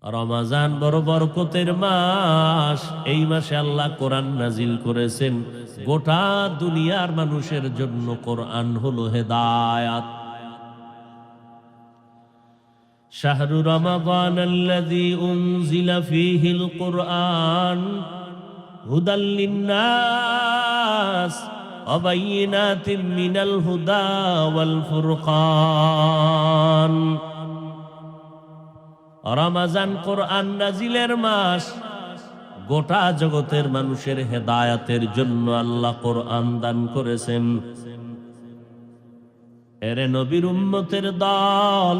রমাজান বড় বরকতের মাস। এই মাসে আল্লাহ কোরআন নাজিল করেছেন। গোটা দুনিয়ার মানুষের জন্য কোরআন হলো হেদায়াত। শাহরু রমাদানাল্লাযী উনজিলা ফীহিল কুরআন হুদাল লিন্নাস ওয়া বায়িনাতিম মিনাল হুদা ওয়াল ফুরকান। রমাজান কোরআন নাজিলের মাস। গোটা জগতের মানুষের হেদায়াতের জন্য আল্লাহ কোরআন দান করেছেন। এরে নবীর উম্মতের দল,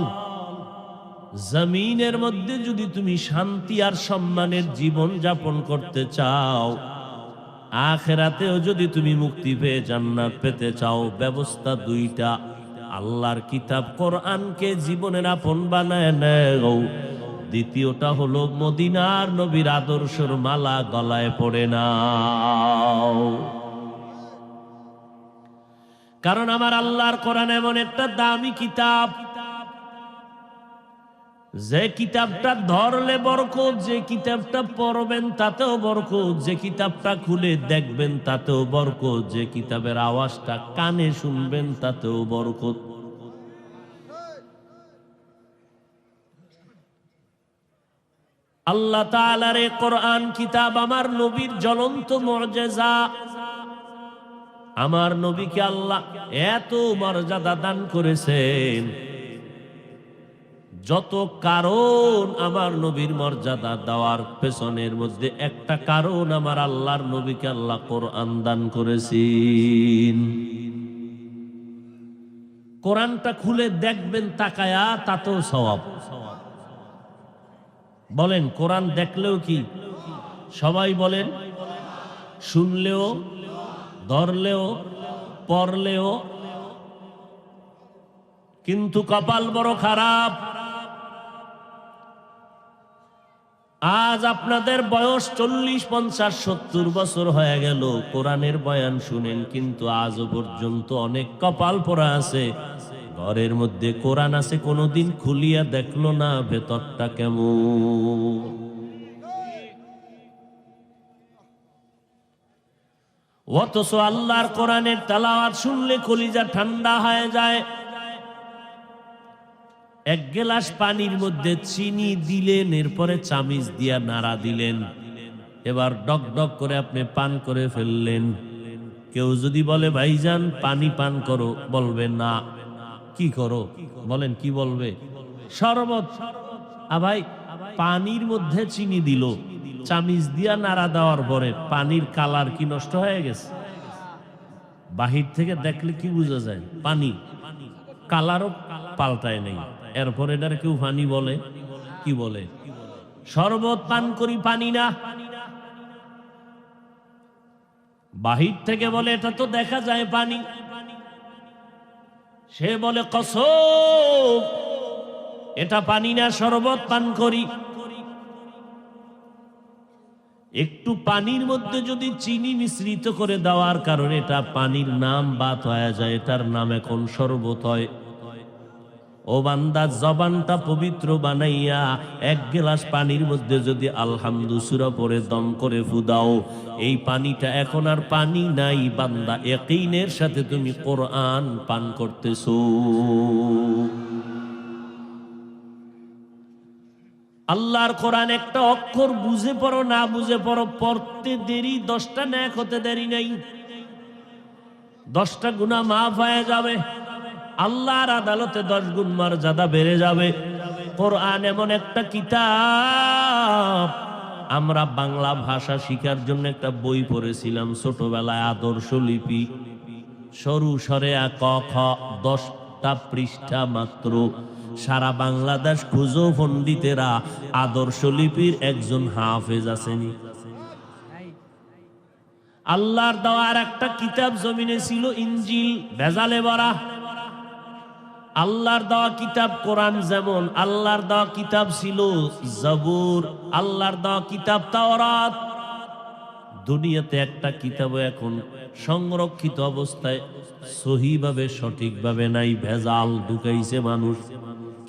জমিনের মধ্যে যদি তুমি শান্তি আর সম্মানের জীবন যাপন করতে চাও, আখিরাতেও যদি তুমি মুক্তি পেয়ে জান্নাত পেতে চাও, ব্যবস্থা দুইটা। আল্লাহর কিতাব কোরআনকে জীবনের আপন বানায় নাও। দ্বিতীয়টা হলো মদিনার নবীর আদর্শের মালা গলায় পড়ে নাও। কারণ আমার আল্লাহর কোরআন এমন একটা দামি কিতাব, যে কিতাবটা ধরলে বরকত, যে কিতাবটা পড়বেন তাতেও বরকত, যে কিতাবটা খুলে দেখবেন তাতেও বরকত, যে কিতাবের আওয়াজটা কানে শুনবেন তাতেও বরকত। আল্লাহ তাআলার এই কোরআন কিতাব আমার নবীর জ্বলন্ত মুজিজা। আমার নবীকে আল্লাহ এত মর্যাদা দান করেছেন। যত কারণ আমার নবীর মর্যাদা দেওয়ার পেছনের মধ্যে একটা কারণ, আমার আল্লাহর নবীকে আল্লাহ কোরআন দান করেছেন। কোরআনটা খুলে দেখবেন তাকায়া, তাতেও সওয়াব। বলেন কোরআন দেখলেও কি? সবাই বলেন, শুনলেও, ধরলেও, পড়লেও। কিন্তু কপাল বড় খারাপ। আজ আপনাদের বয়স 40, 50, 70 বছর হয়ে গেল, কোরআনের বয়ান শুনেন, কিন্তু আজও পর্যন্ত অনেক কপাল পোড়া আছে। ঘরের মধ্যে কোরআন আছে, কোনোদিন খুলিয়া দেখলো না ভেতরটা কেমন। অথচ আল্লাহর কোরআনের তেলাওয়াত শুনলে কলিজা ঠান্ডা হয়ে যায়। এক গ্লাস পানির মধ্যে চিনি দিলেন, এরপরে চামিচ দিয়া নাড়া দিলেন, এবার ডক ডক করে আপনি পান করে ফেললেন। কেউ যদি বলে ভাইজান পানি পান করো, বলবে না। কি করো? বলেন কি বলবে? শরবত। ভাই, পানির মধ্যে চিনি দিল, চামিচ দিয়া নাড়া দেওয়ার পরে পানির কালার কি নষ্ট হয়ে গেছে? বাহির থেকে দেখলে কি বোঝা যায়? পানি কালারও পাল্টায় নেই। এরপর এটার কেউ পানি বলে? কি বলে? শরবত পান করি, পানি না। বাহির থেকে বলে এটা তো দেখা যায় পানি, সে বলে কসম এটা পানি না, শরবত পান করি। একটু পানির মধ্যে যদি চিনি মিশ্রিত করে দেওয়ার কারণে এটা পানির নাম বাদ হয়ে যায়, এটার নাম এখন শরবত হয়। ও বান্দা, জবানটা পবিত্র বানাইয়া এক গ্লাস পানির মধ্যে যদি আলহামদু সূরা পড়ে দম করে ফুদাও, এই পানিটা এখন আর পানি নাই বান্দা, ইয়াকিনের সাথে তুমি কোরআন পান করতেছো। আল্লাহর কোরআন একটা অক্ষর বুঝে পড়ো না বুঝে পড়ো, পড়তে দেরি 10টা নেক হতে দেরি নাই, 10টা গুনাহ মাফ হয়ে যাবে। আল্লাহর আদালতে 10 গুণ মর্যাদা বেড়ে যাবে। কোরআন এমন একটা কিতাব। আমরা বাংলা ভাষা শিখার জন্য একটা বই পড়েছিলাম ছোটবেলায়, আদর্শ লিপি। সরু সরে ক খ, 10টা পৃষ্ঠা মাত্র। সারা বাংলাদেশ খুঁজো পণ্ডিতেরা, আদর্শ লিপির একজন হাফেজ আসেনি। আল্লাহর দেওয়ার একটা কিতাব জমিনে ছিল, ইনজিল, ভেজালে ভরা। আল্লাহর দেওয়া কিতাব কোরআন যেমন, আল্লাহর দেওয়া কিতাব ছিল জবুর, আল্লাহর দেওয়া কিতাব তাওরাত। দুনিয়াতে একটা কিতাবও এখন সংরক্ষিত অবস্থায় সহিভাবে সঠিকভাবে নাই, ভেজাল ঢুকাইছে মানুষ।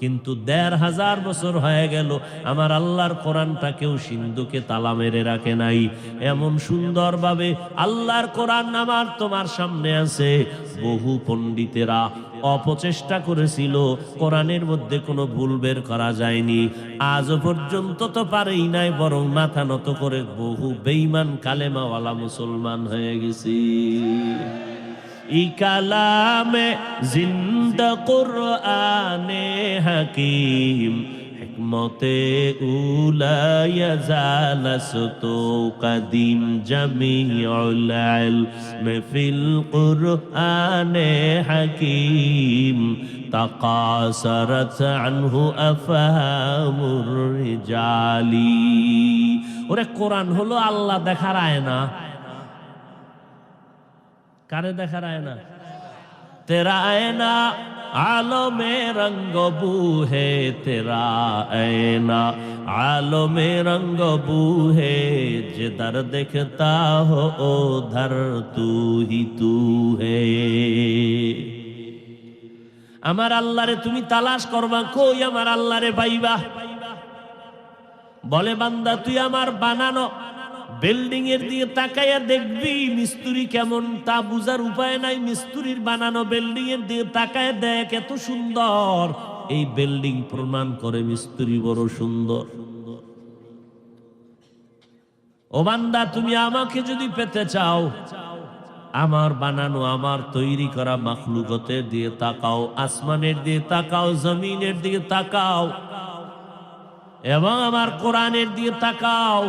কিন্তু ১৫০০ বছর হয়ে গেল আমার আল্লাহর কোরআনটা কেউ সিন্ধুকে তালা মেরে রাখে নাই। এমন সুন্দরভাবে আল্লাহর কোরআন আমার তোমার সামনে আছে। বহু পণ্ডিতেরা অপচেষ্টা করেছিল, কোরআনের মধ্যে কোনো ভুল বের করা যায়নি। আজও পর্যন্ত তো পারেই নাই, বরং মাথা নত করে বহু বেঈমান কালেমাওয়ালা মুসলমান হয়ে গেছি। ই কালামে জিন্দা কুরআনে হাকিম হিকমতে উলায়া জালাসতু কদিম জামিউল ইলম ফিল কুরআনে হাকিম তাকাসারাত আনহু আফহামুর রিজালি। ওরে কোরআন হলো আল্লাহ দেখার আয়না। কারে দেখার আয়না? তেরা আয়না आलो में रंग बू है तेरा ऐना, आलो में रंग बू है जिधर देखता हो उधर तू ही तू है। আমার আল্লাহরে তুমি তালাশ করবা, কই আমার আল্লাহরে পাইবা? বলে বান্দা তুই আমার বানানো বিল্ডিং এর দিকে তাকাইয়া দেখবি মিস্ত্রি কেমন, তা বুঝার উপায় নাই। মিস্ত্রির বানানো বিল্ডিং এর দিকে তাকায় দেখ এত সুন্দর, এই বিল্ডিং প্রমাণ করে মিস্ত্রি বড় সুন্দর। ও বান্দা তুমি আমাকে যদি পেতে চাও, আমার বানানো আমার তৈরি করা মাখলুকতের দিকে তাকাও, আসমানের দিকে তাকাও, জমিনের দিকে তাকাও এবং আমার কোরআনের দিকে তাকাও।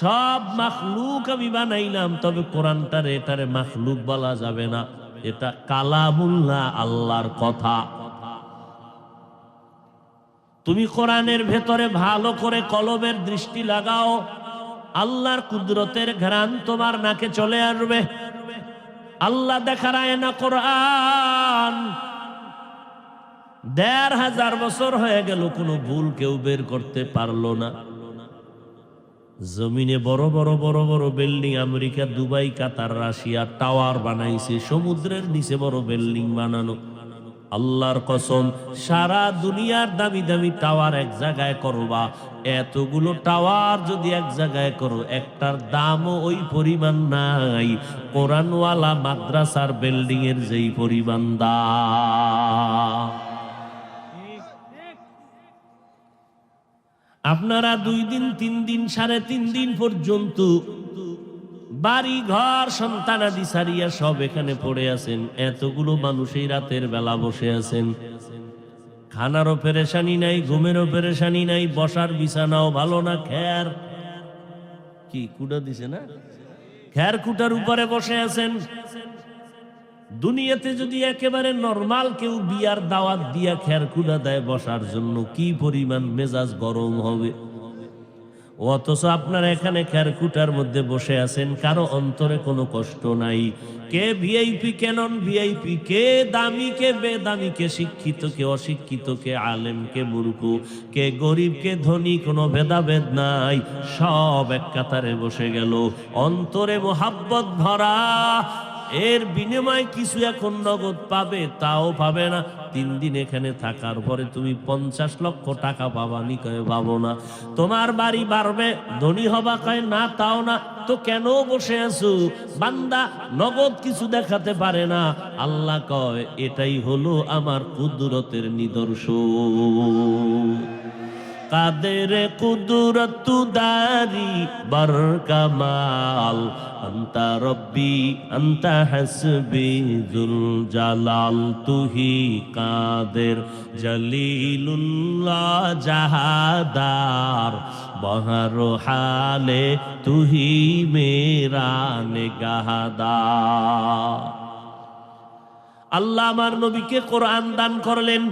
সব মাখলুক আমি বানাইলাম, তবে কোরআনটারে এটারে মাখলুক বলা যাবে না, এটা কালামুল্লাহ, আল্লাহর কথা। তুমি কোরআনের ভেতরে ভালো করে কলবের দৃষ্টি লাগাও, আল্লাহর কুদরতের ঘ্রাণ তোমার নাকে চলে আসবে। আল্লাহ দেখার আয়না কোরআন। ১৫০০ বছর হয়ে গেল, কোনো ভুল কেউ বের করতে পারলো না। জমিনে বড় বড় বড় বড় বিল্ডিং, আমেরিকা, দুবাই, কাতার, রাশিয়া টাওয়ার বানাইছে, সমুদ্রের নিচে বড় বিল্ডিং বানানো। আল্লাহর কসম, সারা দুনিয়ার দামি দামি টাওয়ার এক জায়গায় করবা, এতগুলো টাওয়ার যদি এক জায়গায় করো, একটার দামও ওই পরিমাণ নাই কোরআনওয়ালা মাদ্রাসার বিল্ডিং এর যেই পরিমাণ দাম। আপনারা 2 দিন 3 দিন 3.5 দিন পর্যন্ত বাড়ি ঘর সন্তানাদি সারিয়া সব এখানে পড়ে আছেন। এতগুলো মানুষ এই রাতের বেলা বসে আছেন, খানারও পেরেশানি নাই, ঘুমেরও পেরেশানি নাই, বসার বিছানাও ভালো না, খের কি কুটা দিছে না, খের কুটার উপরে বসে আছেন। দুনিয়াতে যদি একেবারে নরমাল কেউ বিয়ার দাওয়াত দিয়া খেরকুড়া দেয় বসার জন্য, কি পরিমাণ মেজাজ গরম হবে। অথচ আপনারা এখানে খেরকুটার মধ্যে বসে আছেন, কারো অন্তরে কোনো কষ্ট নাই। কে ভিআইপি, কে নন ভিআইপি, কে দামি, কে বেদামি, কে শিক্ষিত, কে অশিক্ষিত, কে আলেম, কে মূর্খ, কে গরিব, কে ধনী, কোনো ভেদাভেদ নাই। সব এক কাতারে বসে গেল, অন্তরে মোহাব্বত ভরা। এর বিনিময়ে কিছু এখন নগদ পাবে, তাও পাবে না। 3 দিন এখানে থাকার পরে তুমি 50 লক্ষ টাকা পাবা নি? কয়ে পাবো না। তোমার বাড়ি বাড়বে, ধনী হবা? কয় না, তাও না। তো কেন বসে আছো? বান্দা নগদ কিছু দেখাতে পারে না। আল্লাহ কয় এটাই হলো আমার কুদরতের নিদর্শন। কাদের কুদরত দারি বার কামাল, আন্তা রব্বি আন্তা হাসবি যুল জালাল, তুহি কাদের জলিলুল্লাহ জাহাদার, বহর হালে তুহি মেরা নিগাহদার। আল্লাহ আমার নবীকে কোরআন দান করলেন,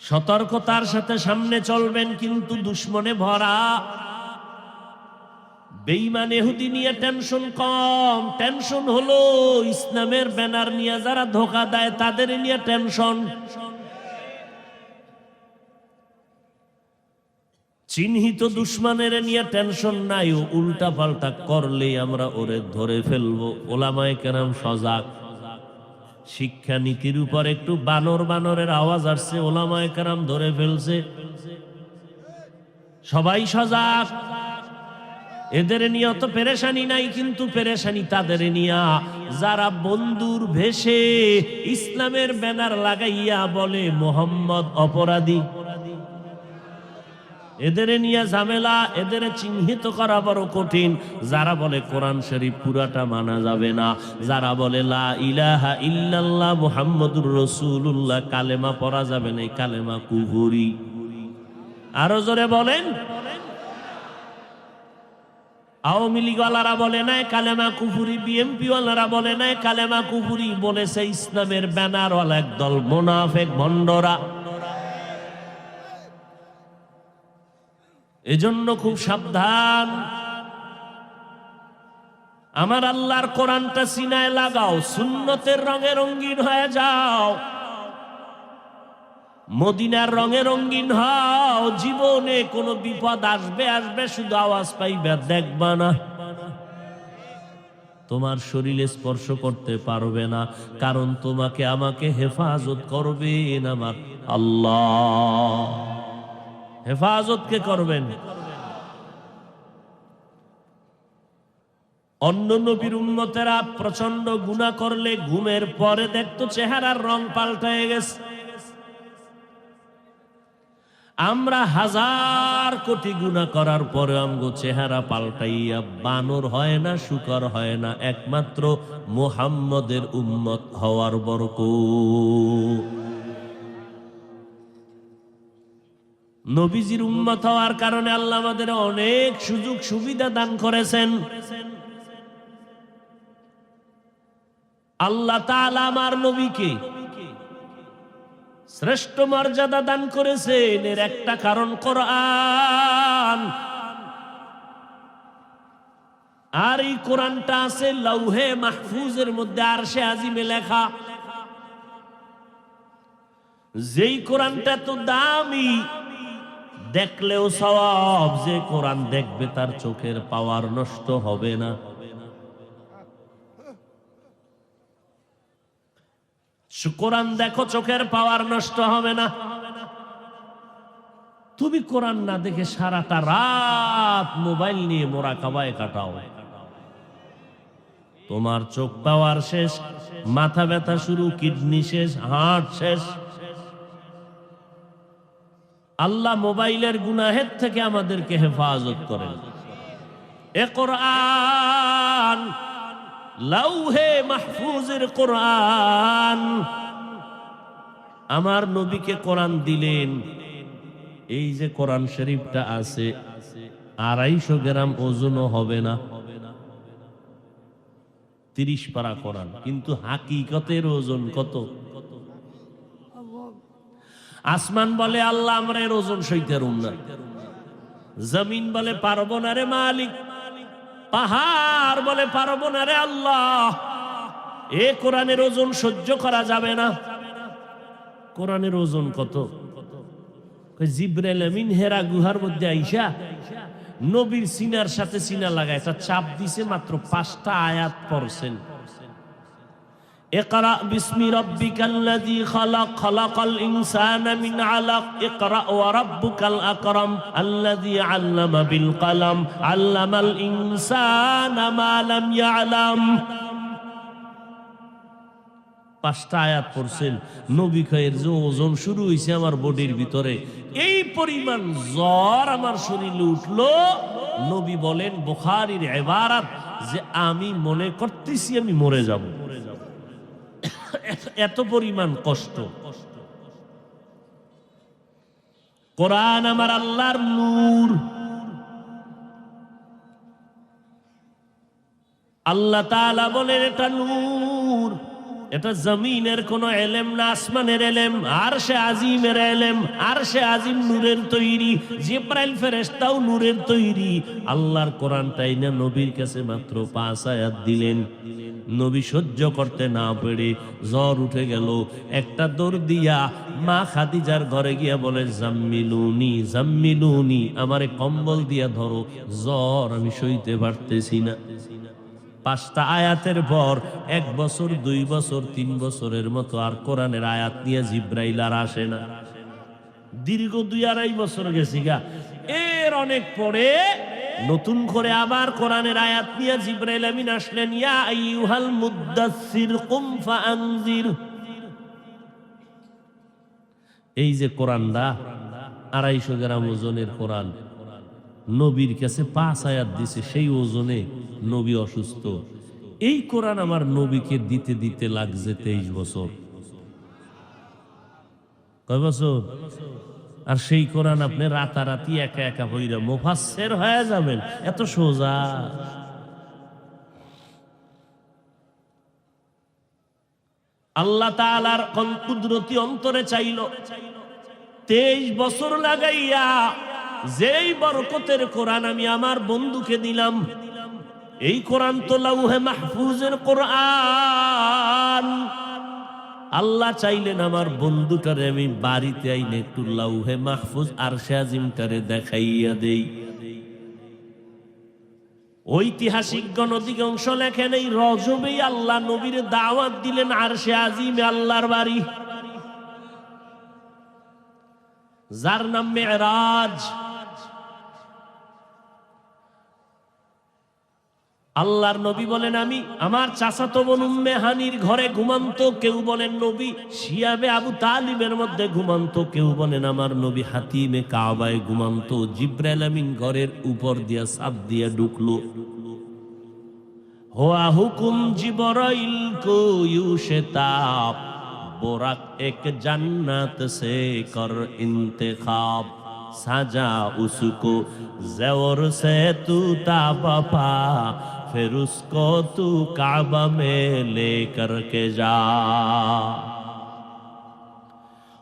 সতর্কতার সাথে সামনে চলবেন, কিন্তু দুশ্মনে ভরা। বেঈমান ইহুদি নিয়ে টেনশন কম, টেনশন হলো ইসলামের ব্যানার নিয়ে যারা ধোঁকা দেয় তাদের নিয়ে টেনশন। চিহ্নিত দুশ্মনের নিয়ে টেনশন নাই, ও উল্টা পাল্টা করলে আমরা ওরে ধরে ফেলবো। ওলামায়ে কেরাম সজাগ। শিক্ষানীতির উপর একটু বানর বানরের আওয়াজ আসছে, ওলামায়ে কেরাম ধরে ফেলছে। সবাই সজাগ, এদের নিয়ে অত পেরেশানি নাই, কিন্তু পেরেশানি তাদের নিয়া যারা বন্ধুর ভেষে ইসলামের ব্যানার লাগাইয়া বলে মোহাম্মদ অপরাধী। এদের নিয়ে ঝামেলা, এদের চিহ্নিত করা বড় কঠিন। যারা বলে কোরআন শরীফ পুরাটা মানা যাবে না, যারা বলে লা ইলাহা ইল্লাল্লাহ মুহাম্মাদুর রাসূলুল্লাহ কালেমা পড়া যাবে না, এই কালেমা কুফরি। আরো জোরে বলেন। আওয়ামী লীগওয়ালারা বলে নাই কালেমা কুফরি, বিএনপি ওয়ালারা বলে নাই কালেমা কুফরি, বলেছে ইসলামের ব্যানারওয়ালা একদল মুনাফিক ভণ্ডরা। এজন্য খুব সাবধান। আমার আল্লাহর কোরআনটা সিনায় লাগাও, সুন্নতের রঙে রঙিন হয়ে যাও, মদিনার রঙে রঙিন হও। জীবনে কোনো বিপদ আসবে আসবে, শুধু আওয়াজ পাইবে, দেখবা না। তোমার শরীরে স্পর্শ করতে পারবে না, কারণ তোমাকে আমাকে হেফাজত করবেন আমার আল্লাহ। হেফাজত কে করবেন? অন্য নবীর উম্মতেরা প্রচন্ড গুনাহ করলে ঘুমের পরে দেখতো চেহারার রং পাল্টায় গেছে। আমরা হাজার কোটি গুনাহ করার পরে আমগো চেহারা পাল্টাইয়া বানর হয় না, শুকর হয় না, একমাত্র মুহাম্মদের উম্মত হওয়ার বরকত। নবীজির উম্মত হওয়ার কারণে আল্লাহ আমাদের অনেক সুযোগ সুবিধা দান করেছেন। আল্লাহ তাআলা আমার নবীকে শ্রেষ্ঠ মর্যাদা দান করেছেন, এর একটা কারণ কোরআন। আর এই কোরআনটা আছে লৌহে মাহফুজের মধ্যে, আরশে আজিমে লেখা। যেই কোরআনটা তো দামি, দেখলেও সওয়াব। যে কোরআন দেখবে তার চোখের পাওয়ার নষ্ট হবে না। কোরআন দেখো, চোখের পাওয়ার নষ্ট হবে না। তুমি কোরআন না দেখে সারাটা রাত মোবাইল নিয়ে মোরাকাবায় কাটাও, তোমার চোখ পাওয়ার শেষ, মাথা ব্যথা শুরু, কিডনি শেষ, হার্ট শেষ। আল্লাহ মোবাইলের গুনাহের থেকে আমাদেরকে হেফাজত করেন। এ কোরআন লৌহে মাহফুজের কোরআন। আমার নবীকে কোরআন দিলেন। এই যে কোরআন শরীফটা আছে, 250 গ্রাম ওজনও হবে না, 30 পারা কোরআন, কিন্তু হাকিকতের ওজন কত? আসমান বলে আল্লাহ আমরা এর ওজন সইতে পারব না, জমিন বলে পারবো না রে মালিক, পাহাড় বলে পারবো না রে আল্লাহ, এ কোরআনের ওজন সহ্য করা যাবে না। কোরআনের ওজন কত? জিবরাইল আমিন হেরা গুহার মধ্যে আইসা নবীর সিনার সাথে সিনা লাগায় একটা চাপ দিছে, মাত্র 5টা আয়াত পড়ছেন। ইকরা বিসমি রাব্বিকাল্লাযী খালাক, খালাকাল ইনসানা মিন আলাক, ইকরা ওয়া রাব্বুকাল আকরাম আল্লাযী আল্লামা বিল কলম, আল্লামাল ইনসানা মা লাম ইয়ালাম। 5টা আয়াত পড়ছেন। নবী কয়ের যে ওজন শুরু হয়েছে আমার বডির ভিতরে, এই পরিমাণ জ্বর আমার শরীরে উঠলো। নবী বলেন, বুখারীর ইবারত, যে আমি মনে করতেছি আমি মরে যাব, এত পরিমাণ কষ্ট। কোরআন আমার আল্লাহর নূর। আল্লাহ তাআলা বলেন এটা নূর, এটা জমিনের কোন এলেম না, আসমানের এলেম, আরশে আজিমের এলেম। আরশে আজিম নূরের তৈরি, জিবরাইল ফেরেশতাও নূরের তৈরি। আল্লাহর কোরআনটাই না নবীর কাছে মাত্র 5 আয়াত দিলেন। নবী সহ্য করতে না পেরে জ্বর উঠে গেল। একটা দৌড় দিয়া মা খাদিজার ঘরে গিয়া বলে, জাম্মিলুনি জাম্মিলুনি, আমারে কম্বল দিয়া ধরো, জ্বর আমি সইতে পারতেছি না। 5টা আয়াতের পর 1 বছর 2 বছর 3 বছরের মতো আর কোরআনের আয়াত নিয়ে জিব্রাইল আর আসে না। দীর্ঘ 2-2.5 বছর গেছি গা। এর অনেক পরে নতুন করে আবার কোরআনের আয়াত নিয়ে জিব্রাইল আমিন আসলেন। ইয়া আইয়ুহাল মুদ্দাসসির কুম ফাআনজির। এই যে কোরআনটা 250 গ্রাম ওজনের কোরআন, নবীর কাছে 5 আয়াত দিছে, সেই ওজনে নবী অসুস্থ। এই কোরআন আমার নবীকে দিতে দিতে লাগছে 23 বছর। কয় বছর? আর সেই কোরআন আপনি রাতারাতি একা একা হইরা মুফাসসির হয়ে যাবেন, এত সোজা? আল্লাহ তাআলার কোন কুদরতি অন্তরে চাইল 23 বছর লাগাইয়া যেই বরকতের কোরআন আমি আমার বন্ধুকে দিলাম, এই কোরআন তো লাউহে মাহফুজের কোরআন। আল্লাহ চাইলেন আমার বন্ধুটারে আমি বাড়িতে আইনে একটু লাউহে মাহফুজ আরশে আজিমটারে দেখাইয়া দেই। ঐতিহাসিকগণ অধিকাংশ লেখেন এই রজবেই আল্লাহ নবীর দাওয়াত দিলেন আরশে আজিমে, আল্লাহর বাড়ি, যার নাম মেরাজ। আল্লাহর নবী বলেন আমি আমার চাচাতো বোন উম্মে হানির ঘরে ঘুমান্ত, কেউ বলেন নবী শিয়াবে আবু তালিবের মধ্যে ঘুমান্ত, কেউ বলেন আমার নবী হাতিমে কাবায় ঘুমান্ত। জিব্রাইল আমিন ঘরের উপর দিয়া ছাদ দিয়া ঢুকলো। হুয়া হুকুম জিবরাইল কো ইউশতাব, बोराक एक जन्नत से कर इंतखाब, साजा उसको ज़ेवर से तू ताबा, फिर उसको तू काबा में लेकर के जा।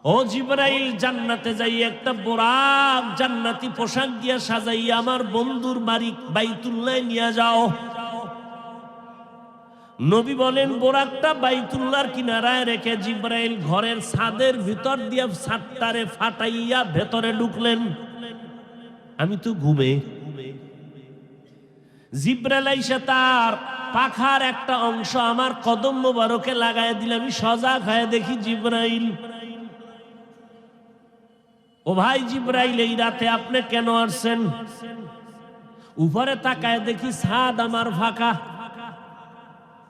ও জিবরাইল, জান্নাতে যাই একটা বোরাক জান্নাতি পোশাক দিয়া সাজাইয়া আমার বন্ধুর বাড়ি বাইতুল্লাহ নিয়ে যাও। নবী বলেন বোরাকটা বাইতুল্লাহর কিনারায় রেখে জিবরাইল ঘরের ছাদের ভিতর দিয়ে ছাদটারে ফাটাইয়া ভেতরে ঢুকলেন। আমি তো ঘুমে। জিবরাইল আইসা তার পাখার একটা অংশ আমার কদম মোবারকে লাগায় দিলে আমি সজাগ হয়ে দেখি জিবরাইল। ও ভাই জিবরাইল, এই রাতে আপনি কেন আসছেন? উপরে তাকায় দেখি ছাদ আমার ফাঁকা।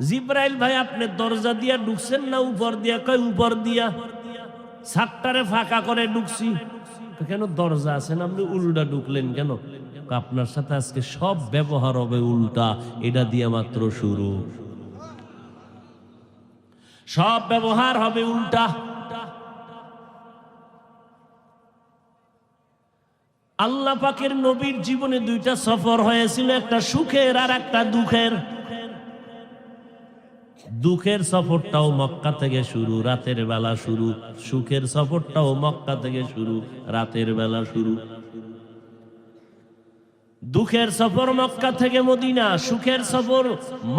জিবরাইল ভাই, আপনি দরজা দিয়া ঢুকছেন না উপর দিয়া? কয় উপর দিয়া। ছাদটারে ফাঁকা করে ঢুকছি। কেন দরজা আছেন, আপনি উল্টা ঢুকলেন কেন? আপনার সাথে আজকে সব ব্যবহার হবে উল্টা, এটা দিয়া মাত্র শুরু। সব ব্যবহার হবে উল্টা। আল্লাহ পাকের নবীর জীবনে 2টা সফর হয়েছিল, একটা সুখের আর একটা দুঃখের। দুঃখের সফরটাও মক্কা থেকে শুরু, রাতের বেলা শুরু। সুখের সফরটাও মক্কা থেকে শুরু, রাতের বেলা শুরু। দুঃখের সফর মক্কা থেকে মদিনা, সুখের সফর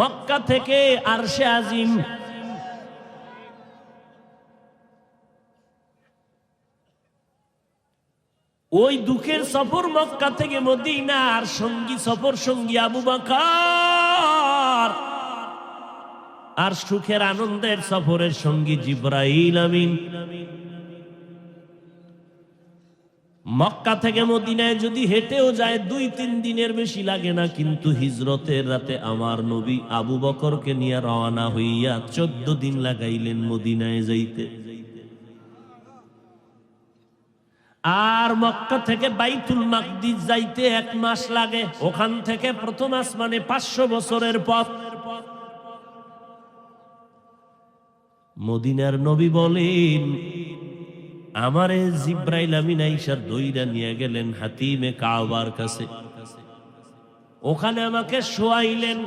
মক্কা থেকে আরশে আজিম। ওই দুঃখের সফর মক্কা থেকে মদিনা, আর সঙ্গী সফর সঙ্গী আবু বকর, আর সুখের আনন্দের সফরের সঙ্গী জিবরাইল আমিন। মক্কা থেকে মদিনায় যদি হেঁটেও যায় 2-3 দিনের বেশি লাগে না, কিন্তু হিজরতের রাতে আমার নবী আবু বকরকে নিয়ে রওনা হইয়া 14 দিন লাগাইলেন মদিনায় যাইতে। আর মক্কা থেকে বাইতুল মাকদিস যাইতে 1 মাস লাগে। ওখান থেকে প্রথম আসমানে 500 বছরের পথ। মদিনার নবী বলেন আমারে জিবরাইল আমিন আইসা দইরা নিয়ে গেলেন হাতিমে কাবার কাছে। ওখানে আমাকে শোয়াইলেন।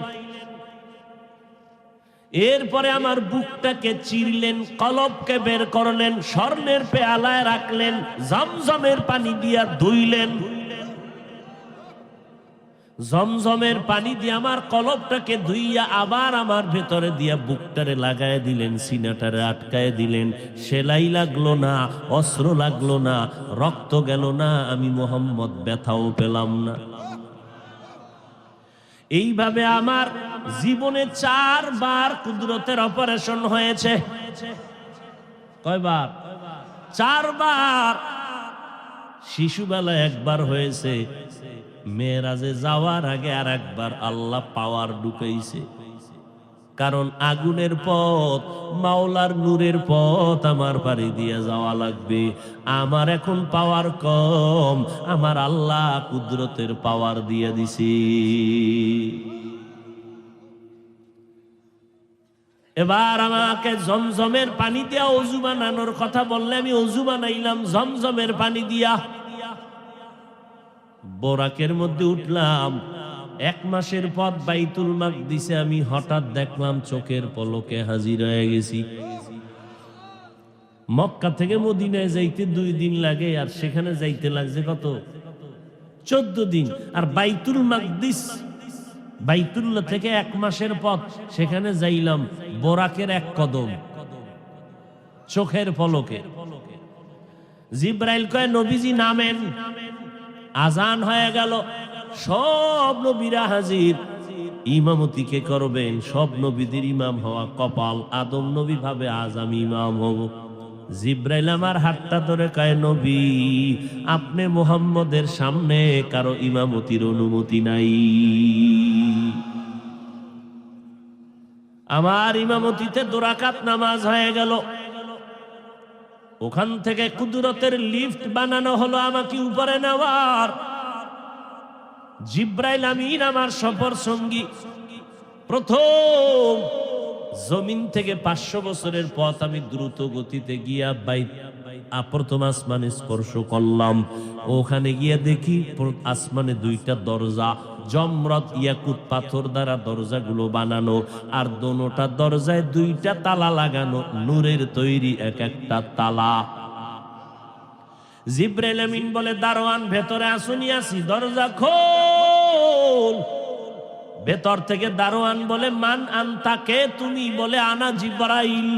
এরপরে আমার বুকটাকে চিরলেন, কলবকে বের করলেন, স্বর্ণের পেয়ালায় রাখলেন, জমজমের পানি দিয়া ধুইলেন। জমজমের পানি দিয়ে আমার কলবটাকে ধুইয়া আবার আমার ভেতরে দিয়া বুকটারে লাগায় দিলেন, সিনাটারে আটকায় দিলেন। সেলাই লাগলো না, অস্ত্র লাগলো না, রক্ত গেল না, আমি মোহাম্মদ ব্যথাও পেলাম না। এইভাবে আমার জীবনে 4 বার কুদরতের অপারেশন হয়েছে। কয়বার? 4 বার। শিশুবেলা একবার হয়েছে, মেরাজে যাওয়ার আগে আর একবার আল্লাহ পাওয়ার ঢুকাইছে। কারণ আগুনের পথ, মাওলার নূরের পথ আমার পাড়ি দিয়ে যাওয়া লাগবে। আমার এখন পাওয়ার কম, আমার আল্লাহ কুদরতের পাওয়ার দিয়ে দিছে। এবার আমাকে জমজমের পানি দিয়া অজু বানানোর কথা বললে আমি অজু বানাইলাম জমজমের পানি দিয়া। বোরাকের মধ্যে উঠলাম, 1 মাসের পথ বাইতুল মাকদিসে আমি হঠাৎ দেখলাম চোখের পলকে হাজির হয়ে গেছি। মক্কা থেকে মদিনায় যাইতে 2 দিন লাগে, আর সেখানে যাইতে লাগছে কত? 14 দিন। আর বাইতুল মাকদিস, বাইতুল্লাহ থেকে 1 মাসের পথ, সেখানে যাইলাম বোরাকের 1 কদম, চোখের পলকে। জিব্রাইল কয় নবীজি নামেন। আজান হয়ে গেল, সব নবীরা হাজির। ইমামতি কে করবেন? সব নবীদের ইমাম হওয়া কপাল। আদম নবী ভাবে আজ আমি ইমাম হব। জিব্রাইল আমার হাতটা ধরে কয় নবী, আপনি মুহাম্মদের সামনে কারো ইমামতির অনুমতি নাই। আমার ইমামতিতে 2 রাকাত নামাজ হয়ে গেল। ওখান থেকে কুদরতের লিফট বানানো হলো আমাকে উপরে নেওয়ার। জিব্রাইল আমিন আমার সফর সঙ্গী। প্রথম জমিন থেকে 500 বছরের পথ আমি দ্রুত গতিতে গিয়া প্রথম আসমানে স্পর্শ করলাম। ওখানে গিয়া দেখি আসমানে 2টা দরজা, জমরত ইয়াকুত পাথর দ্বারা দরজাগুলো বানানো, আর দোনোটা দরজায় 2টা তালা লাগানো, নূরের তৈরি এক একটা তালা। জিব্রাইল আমিন বলে দারোয়ান ভেতরে আসুনি। আসি, দরজা খোল। ভেতর থেকে দারোয়ান বলে মান আনতা, কে তুমি? বলে আনা জিব্রাইল,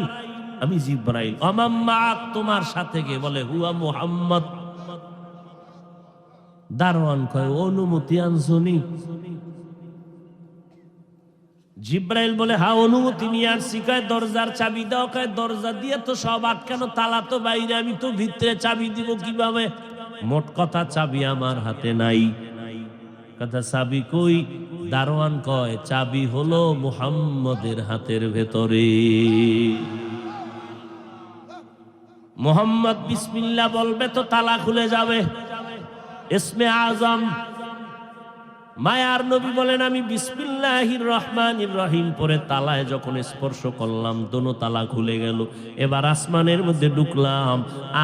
আমি জিব্রাইল। অমাম্মা, তোমার সাথে কে? বলে হুয়া মুহাম্মদ। দারোয়ান কয় অনুমতি আনছনি? জিব্রাইল বলে হ্যাঁ অনুমতি নিয়ে আসছি। কয় দরজার চাবি দাও। কয় দরজা দিয়ে তো সব আটকানো, তালা তো বাইরে, আমি তো ভিতরে, চাবি দিব কিভাবে? মোট কথা চাবি আমার হাতে নাই। কথা চাবি কই? দারোয়ান কয় চাবি হলো মুহাম্মদের হাতের ভেতরে। মুহাম্মদ বিসমিল্লাহ বলবে তো তালা খুলে যাবে। ইসমে আজম। মায়ার নবী বলেন আমি বিসমিল্লাহির রহমানির রহিম পরে তালায় যখন স্পর্শ করলাম, দোনো তালা খুলে গেল। এবার আসমানের মধ্যে ঢুকলাম।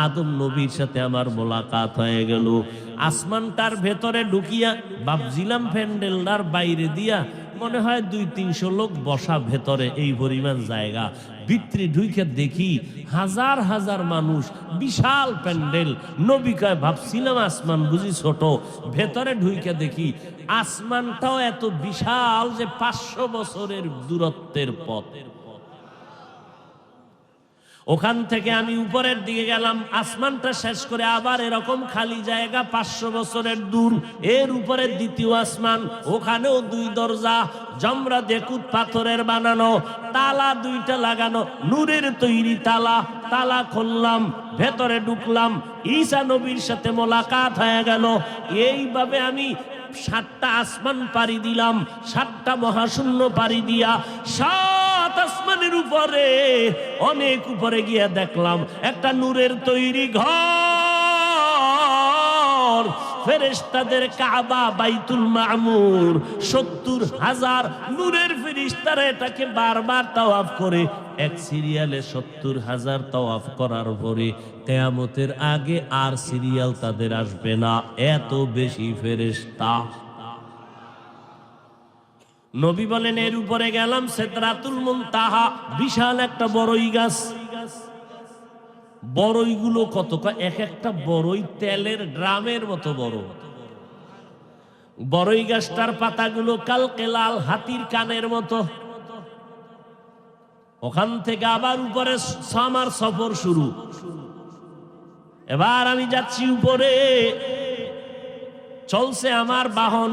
আদম নবীর সাথে আমার মোলাকাত হয়ে গেল। আসমানটার ভেতরে ঢুকিয়া ভাবছিলাম প্যান্ডেলটার বাইরে দিয়া মনে হয় 200-300 লোক বসা, ভেতরে এই পরিমাণ জায়গা। ভিতরে ঢুকে দেখি হাজার হাজার মানুষ, বিশাল প্যান্ডেল। নবী কয় ভাবছিলাম আসমান বুঝি ছোট, ভেতরে ঢুকে দেখি আসমানটাও এত বিশাল যে 500 বছরের দূরত্বের পথ। ওখান থেকে আমি উপরের দিকে গেলাম, আসমানটা শেষ করে আবার এরকম খালি জায়গা 500 বছরের দূর। এর উপরে দ্বিতীয় আসমান, ওখানেও 2 দরজা, জমরা দেখুত পাথরের বানানো, তালা 2টা লাগানো, নূরের তৈরি তালা। তালা খুললাম, ভেতরে ঢুকলাম, ঈসা নবীর সাথে মোলাকাত হয়ে গেল। এইভাবে আমি 7টা আসমান পাড়ি দিলাম। 7টা মহাশূন্য পাড়ি দিয়া 7 আসমানের উপরে, অনেক উপরে গিয়ে দেখলাম একটা নূরের তৈরি ঘর, ফেরেশতাদের কাবা, বাইতুল মামুর। 70,000 নূরের ফেরেশতারা এটাকে বারবার তাওয়াফ করে। এক সিরিয়ালে 70,000 তাওয়াফ করার পরে কিয়ামতের আগে আর সিরিয়াল তাদের আসবে না, এত বেশি ফেরেশতা। নবী বলেন এর উপরে গেলাম সিদরাতুল মুনতাহা, বিশাল একটা বড়ই গাছ। বড়ইগুলো কত? এক একটা বড়ই তেলের ড্রামের মতো বড়। বড়ই গাছটার পাতাগুলো কালকে লাল, হাতির কানের মতো। ওখান থেকে আবার উপরে আমার সফর শুরু। এবার আমি যাচ্ছি উপরে, চলছে আমার বাহন।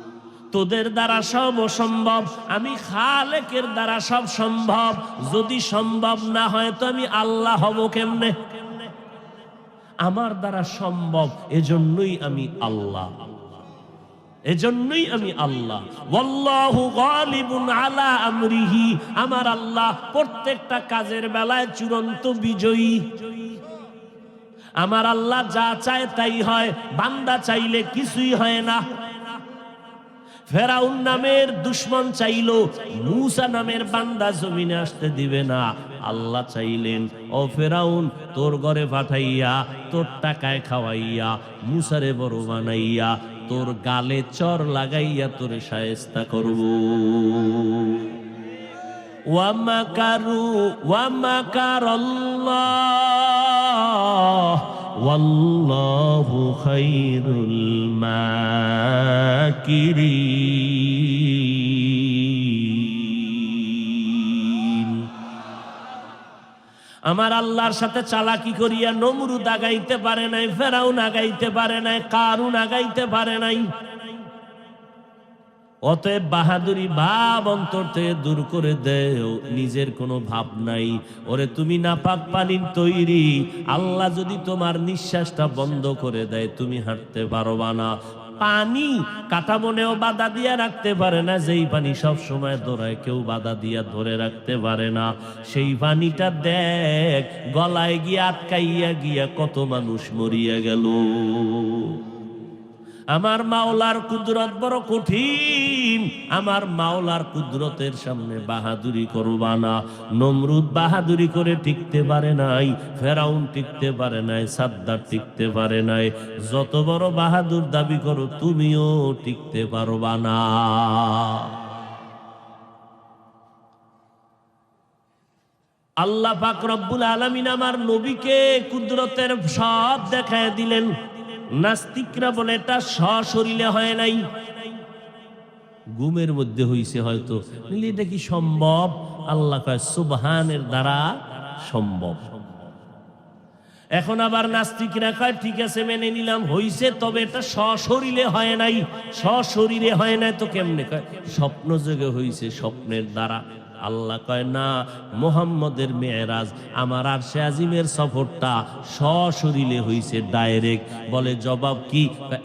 তোদের দ্বারা সব অসম্ভব, আমি খালেকের দ্বারা সব সম্ভব। যদি সম্ভব না হয় তো আমি আল্লাহ হব কেমনে? আমার দ্বারা সম্ভব, এজন্যই আমি আল্লাহ, এজন্যই আমি আল্লাহ। ওয়াল্লাহু গালিবুন আলা আমরিহি, আমার আল্লাহ প্রত্যেকটা কাজের বেলায় চূড়ান্ত বিজয়ী। আমার আল্লাহ যা চায় তাই হয়, বান্দা চাইলে কিছুই হয় না। ফেরাউন নামের দুশমন চাইলো মূসা নামের বান্দা জমিনে আসতে দিবে না। আল্লাহ চাইলেন, ও ফেরাউন, তোর ঘরে পাঠাইয়া, তোর টাকায় খাওয়াইয়া, মূসারে বড় বানাইয়া, তোর গালে চর লাগাইয়া তোরে শায়েস্তা করব। ওয়ামাকারু ওয়ামাকারাল্লাহ ওয়াল্লাহু খায়রুল মাকিরিন। আমার আল্লাহর সাথে চালাকি করিয়া নমরুদ আগাইতে পারে নাই, ফেরাউন আগাইতে পারে নাই, কারুন আগাইতে পারে নাই। অতএব বাহাদুরি ভাব অন্তর থেকে দূর করে দেও, নিজের কোনো ভাব নাই। ওরে তুমি নাপাক পানির তৈরি, আল্লাহ যদি তোমার নিঃশ্বাসটা বন্ধ করে দেয় তুমি হাঁটতে পারবা না। পানি কাটা মনেও বাধা দিয়া রাখতে পারে না, যেই পানি সব সময় দৌড়ায় কেউ বাধা দিয়া ধরে রাখতে পারে না। সেই পানিটা দেখ গলায় গিয়া আটকাইয়া গিয়া কত মানুষ মরিয়া গেল। আমার মাওলার কুদরত বড় কঠিন, আমার মাওলার কুদরতের সামনে বাহাদুরি করবা না। নমরুদ বাহাদুরি করে টিকতে পারে নাই, ফেরাউন টিকতে পারে নাই, সাদ্দার টিকতে পারে নাই। যত বড় বাহাদুর দাবি করো তুমিও টিকতে পারবা না। আল্লাহ পাক রব্বুল আলামিন আমার নবীকে কুদরতের সব দেখায় দিলেন। নাস্তিকরা বলে এটা সশরীরে হয় নাই, ঘুমের মধ্যে হইছে হয়তো। এটা কি সম্ভব? আল্লাহ কয় সুবহানের দ্বারা সম্ভব। এখন আবার নাস্তিকরা কয় ঠিক আছে মেনে নিলাম হইছে, তবে এটা সশরীরে হয় নাই। সশরীরে হয় নাই তো কেমনে? কয় স্বপ্ন যোগে হইছে, স্বপ্নের দ্বারা। আল্লাহ কয় না, মুহাম্মদের মেরাজ, আমার আরশে আজিমের সফরটা সশরীরে হইছে, ডাইরেক্ট। বলে জবাব কি?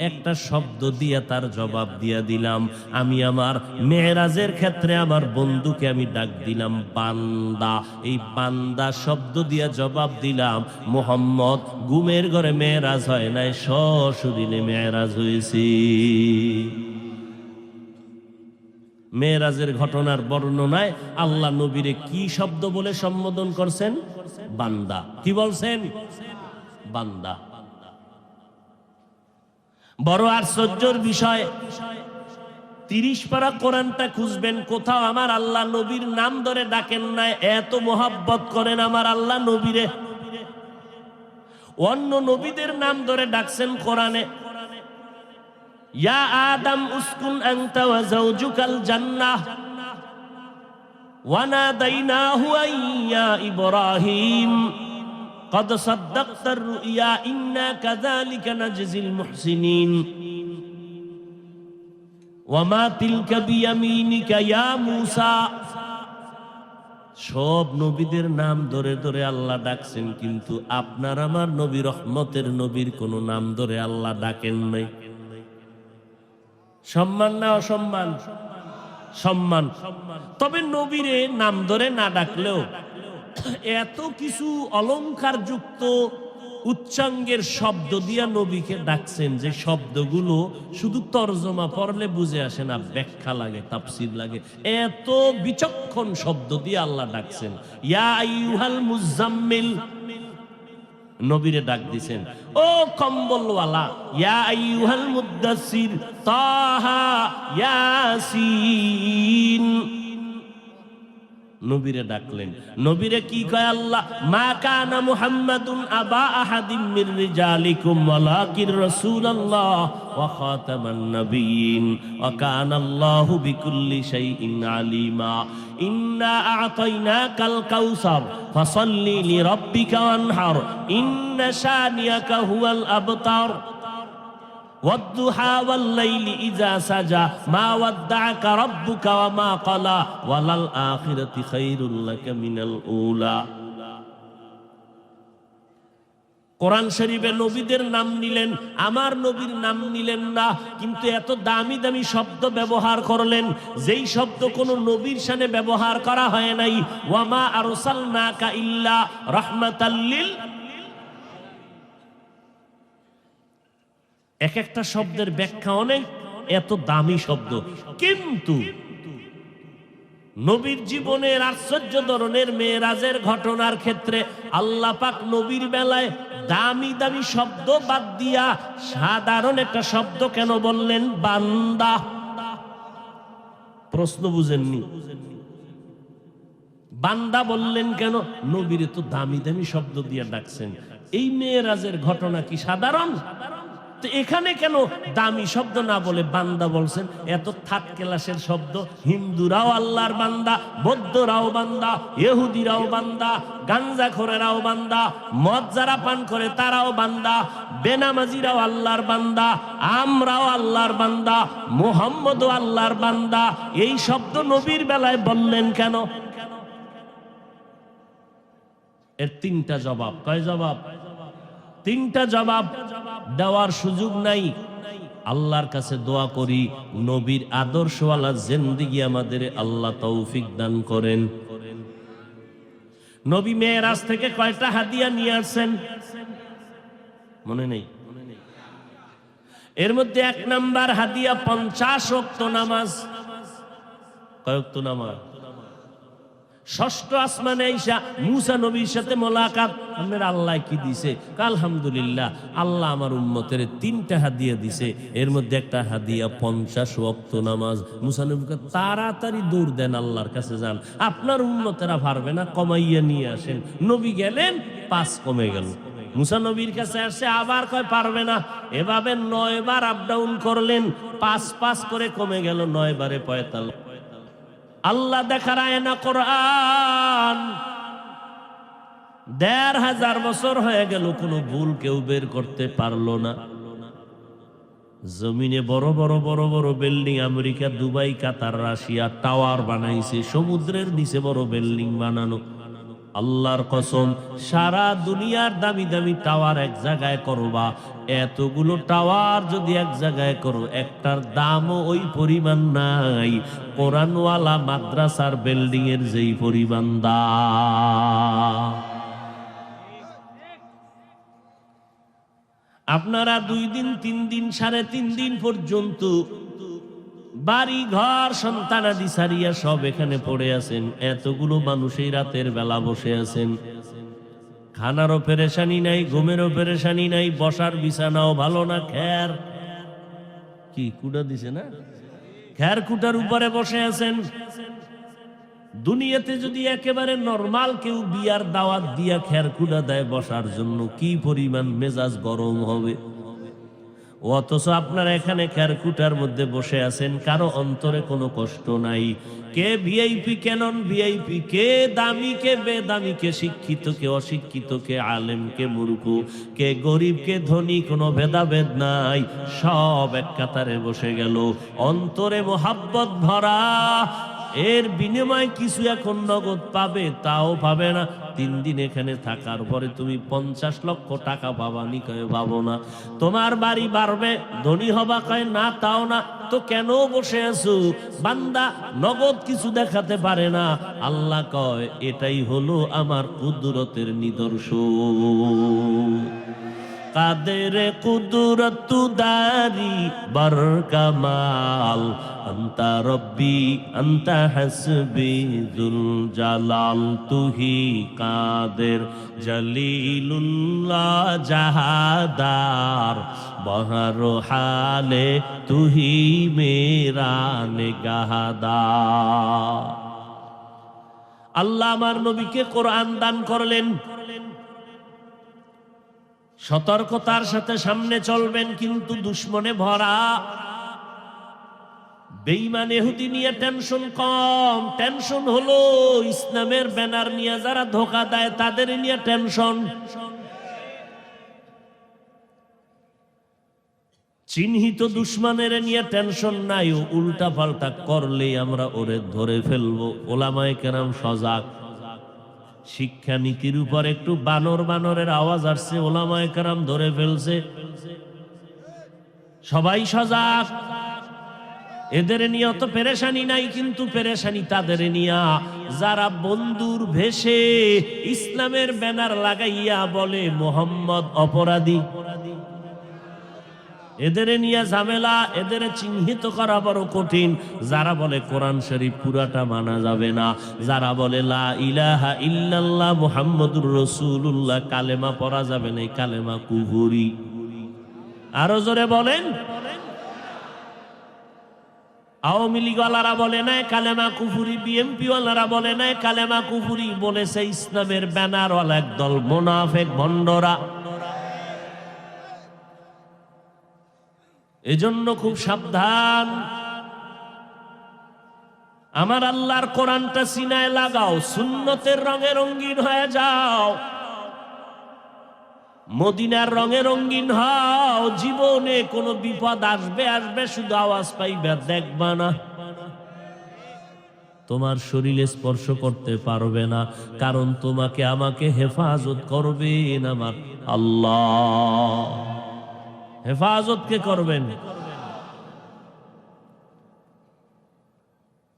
একটা শব্দ দিয়া তার জবাব দিয়া দিলাম। আমি আমার মেরাজের ক্ষেত্রে আমার বন্ধুকে আমি ডাক দিলাম বান্দা, এই বান্দা শব্দ দিয়া জবাব দিলাম। মুহাম্মদ ঘুমের ঘরে মেরাজ হয় নাই, সশরীরে মেরাজ হয়েছে। মেরাজের ঘটনার বর্ণনায় আল্লাহ নবীরে কি শব্দ বলে সম্বোধন করছেন? বান্দা। কি বলছেন? বান্দা। বড় আশ্চর্যের বিষয়, 30 পারা কোরআনটা খুঁজবেন, কোথাও আমার আল্লাহ নবীর নাম ধরে ডাকেন না। এত মোহাব্বত করেন আমার আল্লাহ নবীরে। অন্য নবীদের নাম ধরে ডাকছেন কোরআনে। ইয়া আদম উসকুন আনতা ওয়া যাওজুকাল জান্নাহ ওয়া নাদাইনাহু ইয়া ইব্রাহিম قد صدقت الرؤيا إنا كذلك نجزي المحسنين وما تلك بيمينك يا موسى। সব নবীদের নাম ধরে ধরে আল্লাহ ডাকছেন, কিন্তু আপনার আমার নবী রহমতের নবীর কোন নাম ধরে আল্লাহ ডাকেন নাই। সম্মান না অসম্মান? সম্মান। তবে নবীরে নাম ধরে না ডাকলেও এত কিছু অলংকার যুক্ত উচ্চাঙ্গের শব্দ দিয়া নবীকে ডাকছেন, যে শব্দগুলো শুধু তরজমা পড়লে বুঝে আসে না, ব্যাখ্যা লাগে, তাফসীর লাগে। এত বিচক্ষণ শব্দ দিয়ে আল্লাহ ডাকছেন। ইয়া আইয়ুহাল মুজাম্মিল, নবীরে ডাক দিছেন ও কম্বলওয়ালা। ইয়া আইয়ুহাল মুদ্দাসসির, তাহা, ইয়াসিন, নবীরে ডাকলেন। নবীরে কি কয় আল্লাহ? মা কানা মুহাম্মাদুন আবা আহাদিম মির রিজালিকুম ওয়ালাকির রাসূলুল্লাহ ওয়া খাতামান নাবিয়্যিন ওয়া কানা আল্লাহু বিকুল্লি শাইইন আলিমা। ইন্না আ'তাইনাকাল কাউসার ফাসাল্লি লিরাব্বিকা ওয়ানহার ইন্না শানিয়াকা হুয়াল আবতার ওয়াদ-দুহা ওয়াল-লাইলি ইযা সাজা মা ওয়াদ্দাআকা রাব্বুকা ওয়া মা ক্বালা ওয়ালাল আখিরাতু খায়রুল লাকা মিনাল উলা। কোরআন শরীফে নবীদের নাম নিলেন, আমার নবীর নাম নিলেন না, কিন্তু এত দামি দামি শব্দ ব্যবহার করলেন যেই শব্দ কোন নবীর শানে ব্যবহার করা হয় নাই। ওয়ামা আরসালনাকা ইল্লা রাহমাতাল লিল। এক একটা শব্দের ব্যাখ্যা অনেক, এত দামি শব্দ, কিন্তু নবীর জীবনের আশ্চর্য ধরনের মেরাজের ঘটনার ক্ষেত্রে আল্লাহ পাক নবীর বেলায় দামি দামি শব্দ বাদ দিয়া সাধারণ একটা শব্দ কেন বললেন? বান্দা। প্রশ্ন বুঝেননি? বান্দা বললেন কেন? নবীর তো দামি দামি শব্দ দিয়া ডাকছেন। এই মেরাজের ঘটনা কি সাধারণ? তো এখানে কেন দামি শব্দ না বলে বান্দা বলছেন? এত থার্ড ক্লাসের শব্দ। হিন্দুরাও আল্লাহর বান্দা, বৌদ্ধরাও বান্দা, ইহুদিরাও বান্দা, গাঞ্জাখোরেরাও বান্দা, মদ যারা পান করে তারাও বান্দা, বেনামাজিরাও আল্লাহর বান্দা, আমরাও আল্লাহর বান্দা, মুহাম্মদও আল্লাহর বান্দা। এই শব্দ নবীর বেলায় বললেন কেন? এর তিনটা জবাব। কয় জবাব? তিনটা জবাব দেওয়ার সুযোগ নাই। আল্লাহর কাছে দোয়া করি নবীর আদর্শওয়ালা জিন্দেগি আমাদের আল্লাহ তৌফিক দান করেন। নবী মেরাজ থেকে কয়টা হাদিয়া নিয়ে আসছেন মনে নেই? এর মধ্যে 1 নাম্বার হাদিয়া 50 ওয়াক্ত নামাজ। কয় ওয়াক্ত নামাজ? ষষ্ঠ আসমানে আইসা মুসা নবীর সাথে মোলাকাত। আপনার আল্লাহ কি দিছে? আলহামদুলিল্লাহ, আল্লাহ আমার উম্মতের 3টা হাদিয়া দিছে, এর মধ্যে একটা হাদিয়া 50 ওয়াক্ত নামাজ। মুসা নবীকে তাড়াতাড়ি দৌড় দেন, আল্লাহর কাছে যান, আপনার উম্মতেরা পারবে না, কমাইয়া নিয়ে আসেন। নবী গেলেন, 5 কমে গেল। মুসা নবীর কাছে আসছে, আবার কয় পারবে না। এভাবে 9 বার আপ ডাউন করলেন, 5 করে কমে গেল, 9 বারে 45। আল্লাহ দেখার আয়না কোরআন। 1500 বছর হয়ে গেল, কোনো ভুল কেউ বের করতে পারলো না। জমিনে বড় বড় বড় বড় বিল্ডিং, আমেরিকা, দুবাই, কাতার, রাশিয়া টাওয়ার বানাইছে, সমুদ্রের নিচে বড় বিল্ডিং বানানো। আল্লাহর কসম, সারা দুনিয়ার দামি দামি টাওয়ার এক জায়গায় করবা, এতগুলো টাওয়ার যদি এক জায়গায় করো, একটার দামও ওই পরিমাণ নাই কোরআনওয়ালা মাদ্রাসার বিল্ডিং এর যেই পরিমাণ দাম। আপনারা 2 দিন 3 দিন 3.5 দিন পর্যন্ত বাড়ি ঘর সন্তানাদি সারিয়া সব এখানে পড়ে আছেন। এতগুলো মানুষ এই রাতের বেলা বসে আছেন, খানারও পেরেশানি নাই, ঘুমেরও পেরেশানি নাই, বসার বিছানাও ভালো না, খ্যার কি কুটা দিছে না, খ্যার কুটার উপরে বসে আছেন। দুনিয়াতে যদি একেবারে নরমাল কেউ বিয়ার দাওয়াত দিয়া খ্যার কুটা দেয় বসার জন্য, কি পরিমাণ মেজাজ গরম হবে। অথচ আপনারা এখানে খ্যারকুটার মধ্যে বসে আছেন, কারো অন্তরে কোনো কষ্ট নাই। কে ভিআইপি, কে নন ভিআইপি, কে দামি, কে বেদামি, কে শিক্ষিত, কে অশিক্ষিত, কে আলেম, কে মূর্খ, কে গরিব, কে ধনী, কোনো ভেদাভেদ নাই। সব এক কাতারে বসে গেল, অন্তরে মোহাব্বত ভরা। এর বিনিময়ে কিছু এখন নগদ পাবে, তাও পাবে না। 3 দিন এখানে থাকার পরে তুমি 50 লক্ষ টাকা পাবানি, কয়ে পাবো না। তোমার বাড়ি বাড়বে, ধনী হবা, কয় না, তাও না। তো কেন বসে আছো? বান্দা নগদ কিছু দেখাতে পারে না। আল্লাহ কয় এটাই হলো আমার কুদরতের নিদর্শন। কাদের কুদরত দারি বার কামাল, আন্তা রব্বি আন্তা হাসবি যুল জালাল, তুহি কাদের জলিলুল্লাহ জাহাদার, বহর হালে তুহি মেরা নিগাহদার। আল্লাহ আমার নবীকে কোরআন দান করলেন, সতর্কতার সাথে সামনে চলবেন, কিন্তু দুশ্মনে ভরা। বেঈমান ইহুদি নিয়ে টেনশন কম, টেনশন হলো ইসলামের ব্যানার নিয়ে যারা ধোঁকা দেয় তাদের নিয়ে টেনশন। চিহ্নিত দুশ্মনের নিয়ে টেনশন নাই, ও উল্টা পাল্টা করলেই আমরা ওরে ধরে ফেলবো। ওলামায়ে কেরাম সজাগ। শিক্ষানীতির উপর একটু বানরের আওয়াজ আসছে, ওলামায়ে কেরাম ধরে ফেলছে। সবাই সজাগ। এদের নিয়ে অত পেরেশানি নাই, কিন্তু পেরেশানি তাদের নিয়া যারা বন্ধুর ভেষে ইসলামের ব্যানার লাগাইয়া বলে মোহাম্মদ অপরাধী। এদের নিয়ে ঝামেলা। এদের চিহ্নিত করা বড় কঠিন। যারা বলে কোরআন শরীফ পুরাটা মানা যাবে না, যারা বলে লা ইলাহা ইল্লাল্লাহ মুহাম্মাদুর রাসূলুল্লাহ কালেমা পড়া যাবে না, এই কালেমা কুফরি। আরো জোরে বলেন। আওয়ামী লীগ ওয়ালারা বলে না কালেমা কুফরি, বিএনপি ওয়ালারা বলে না কালেমা কুফরি, বলেছে ইসলামের ব্যানার ওয়ালা একদল মুনাফিক ভণ্ডরা। এজন্য খুব সাবধান। আমার আল্লাহর কোরআনটা সিনায় লাগাও, সুন্নতের রঙে রঙিন হয়ে যাও, মদিনার রঙে রঙিন হও। জীবনে কোনো বিপদ আসবে, শুধু আওয়াজ পাইবে, দেখবা না। তোমার শরীরে স্পর্শ করতে পারবে না, কারণ তোমাকে আমাকে হেফাজত করবেন আমার আল্লাহ। হেফাজত কে করবেন?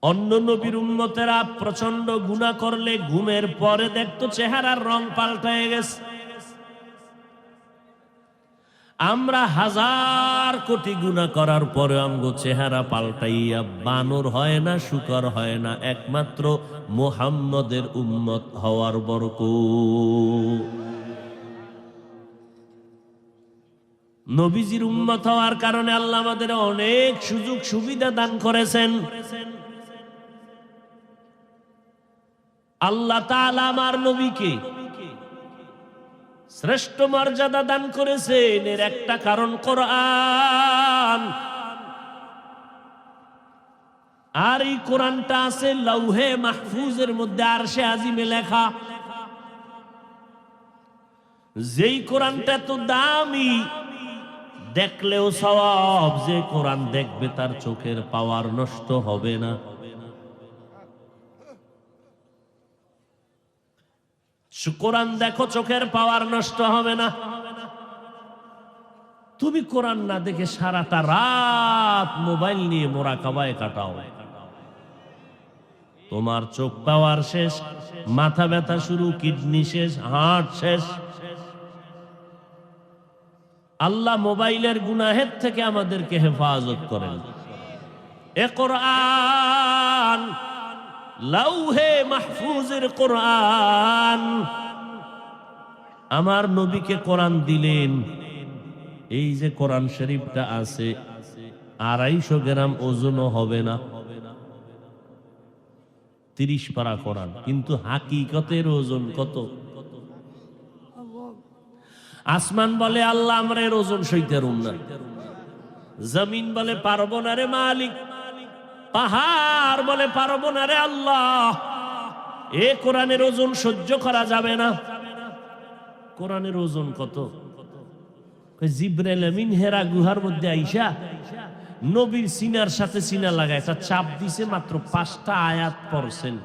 অন্য নবীর উম্মতেরা প্রচন্ড গুনাহ করলে ঘুমের পরে দেখতো চেহারার রং পাল্টায় গেছে। আমরা হাজার কোটি গুনাহ করার পরে আমগো চেহারা পাল্টাইয়া বানর হয় না, শুকর হয় না, একমাত্র মুহাম্মদের উম্মত হওয়ার বরকত। নবীজির উম্মত হওয়ার কারণে আল্লাহ আমাদের অনেক সুযোগ সুবিধা দান করেছেন। আল্লাহ তাআলা আমার নবীকে শ্রেষ্ঠ মর্যাদা দান করেছেন, এর একটা কারণ কোরআন। আর এই কোরআনটা আছে লৌহে মাহফুজের মধ্যে, আরশে আজিমে লেখা। যেই কোরআনটা তো দামি, দেখলেও সওয়াব। যে কোরআন দেখবে তার চোখের পাওয়ার নষ্ট হবে না। কোরআন দেখো, চোখের পাওয়ার নষ্ট হবে না। তুমি কোরআন না দেখে সারাটা রাত মোবাইল নিয়ে মোরাকাবায় কাটাও, তোমার চোখ পাওয়ার শেষ, মাথা ব্যথা শুরু, কিডনি শেষ, হার্ট শেষ। আল্লাহ মোবাইলের গুনাহের থেকে আমাদেরকে হেফাজত করেন। এ কোরআন লৌহে মাহফুজের কোরআন। আমার নবীকে কোরআন দিলেন। এই যে কোরআন শরীফটা আছে, 250 গ্রাম ওজনও হবে না। 30 পারা কোরআন, কিন্তু হাকিকতের ওজন কত? আসমান বলে আল্লাহ আমরা এর ওজন সইতে পারুম না। জমিন বলে পারবো না রে মালিক। পাহাড় বলে পারবো না রে আল্লাহ। এ কোরআনের ওজন সহ্য করা যাবে না। কোরআনের ওজন কত? জিবরাইল আমিন হেরা গুহার মধ্যে আইসা নবীর সিনার সাথে সিনা লাগায় একটা চাপ দিছে, মাত্র 5টা আয়াত পড়ছেন।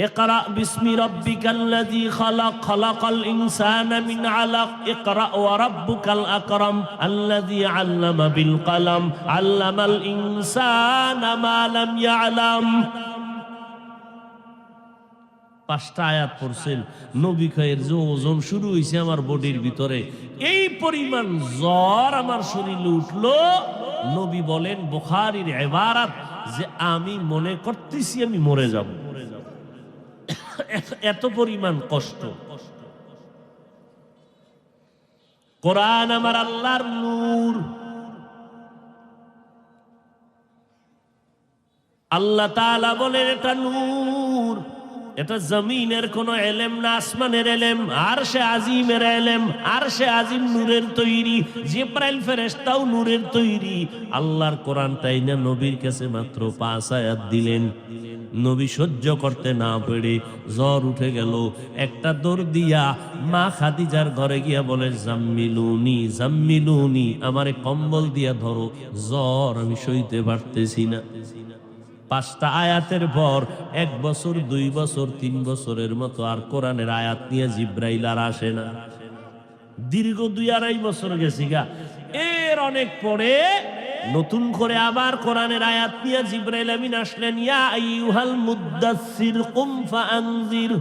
ইকরা বিসমি রাব্বিকাল্লাযী খালাক, খালাকাল ইনসানা মিন আলাক, ইকরা ওয়া রাব্বুকাল আকরাম আল্লাযী আল্লামা বিল কলম, আল্লামাল ইনসানা মা লাম ইয়ালাম। 5টা আয়াত পড়ছেন। নবী কয়ের যে ওজন শুরু হয়েছে আমার বডির ভিতরে, এই পরিমাণ জ্বর আমার শরীরে উঠলো। নবী বলেন, বুখারীর ইবারত, যে আমি মনে করতেছি আমি মরে যাব, এত পরিমাণ কষ্ট। কোরআন আমার আল্লাহর নূর। আল্লাহ তাআলা বলেন এটা নূর। এটা জমিনের কোন এলেম না, আসমানের এলেম, আরশে আজিমের এলেম। আরশে আজিম নূরের তৈরি, জিবরাইল ফেরেশতাও নূরের তৈরি। আল্লাহর কোরআনটাই না নবীর কাছে মাত্র 5 আয়াত দিলেন। নবী সহ্য করতে না পেরে জ্বর উঠে গেল। একটা দৌড় দিয়া মা খাদিজার ঘরে গিয়া বলে, জাম্মিলুনি জাম্মিলুনি, আমারে কম্বল দিয়া ধরো, জ্বর আমি সইতে পারতেছি না। 5টা আয়াতের পর 1 বছর 2 বছর 3 বছরের মতো আর কোরআনের আয়াত নিয়ে জিব্রাইল আর আসে না। দীর্ঘ 2-2.5 বছর গেছি গা। এর অনেক পরে নতুন করে আবার কোরআনের আয়াত নিয়ে জিব্রাইল আমিন আসলেন। ইয়া আইয়ুহাল মুদ্দাসসির কুম ফাআনজির।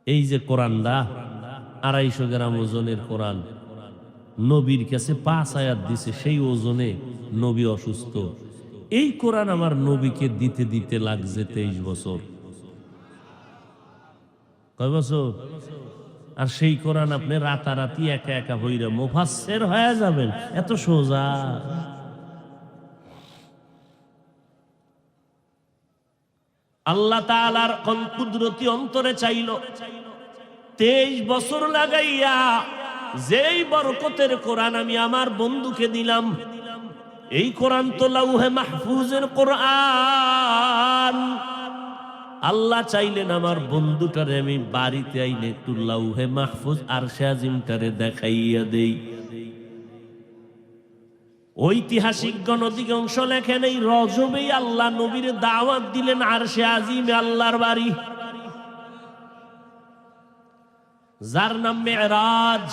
এই যে কোরআনটা 250 গ্রাম ওজনের কোরআন, নবীর কাছে 5 আয়াত দিছে, সেই ওজনে নবী অসুস্থ। এই কোরআন আমার নবীকে দিতে দিতে লাগছে 23 বছর। কয় বছর? আর সেই কোরআন আপনি রাতারাতি একা একা হইরা মুফাসসির হয়ে যাবেন, এত সোজা? আল্লাহ তাআলার কোন কুদরতি অন্তরে চাইল 23 বছর লাগাইয়া যেই বরকতের কোরআন আমি আমার বন্ধুকে দিলাম, এই কোরআন তো লাউহে মাহফুজের কোরআন। আল্লাহ চাইলেন আমার বন্ধুটারে আমি বাড়িতে আইলে একটু লাউহে মাহফুজ আরশে আজিমটারে দেখাইয়া দেই। ঐতিহাসিকগণ অধিকাংশ লেখেন এই রজবেই আল্লাহ নবীর দাওয়াত দিলেন আরশে আজিমে, আল্লাহর বাড়ি, যার নাম মেরাজ।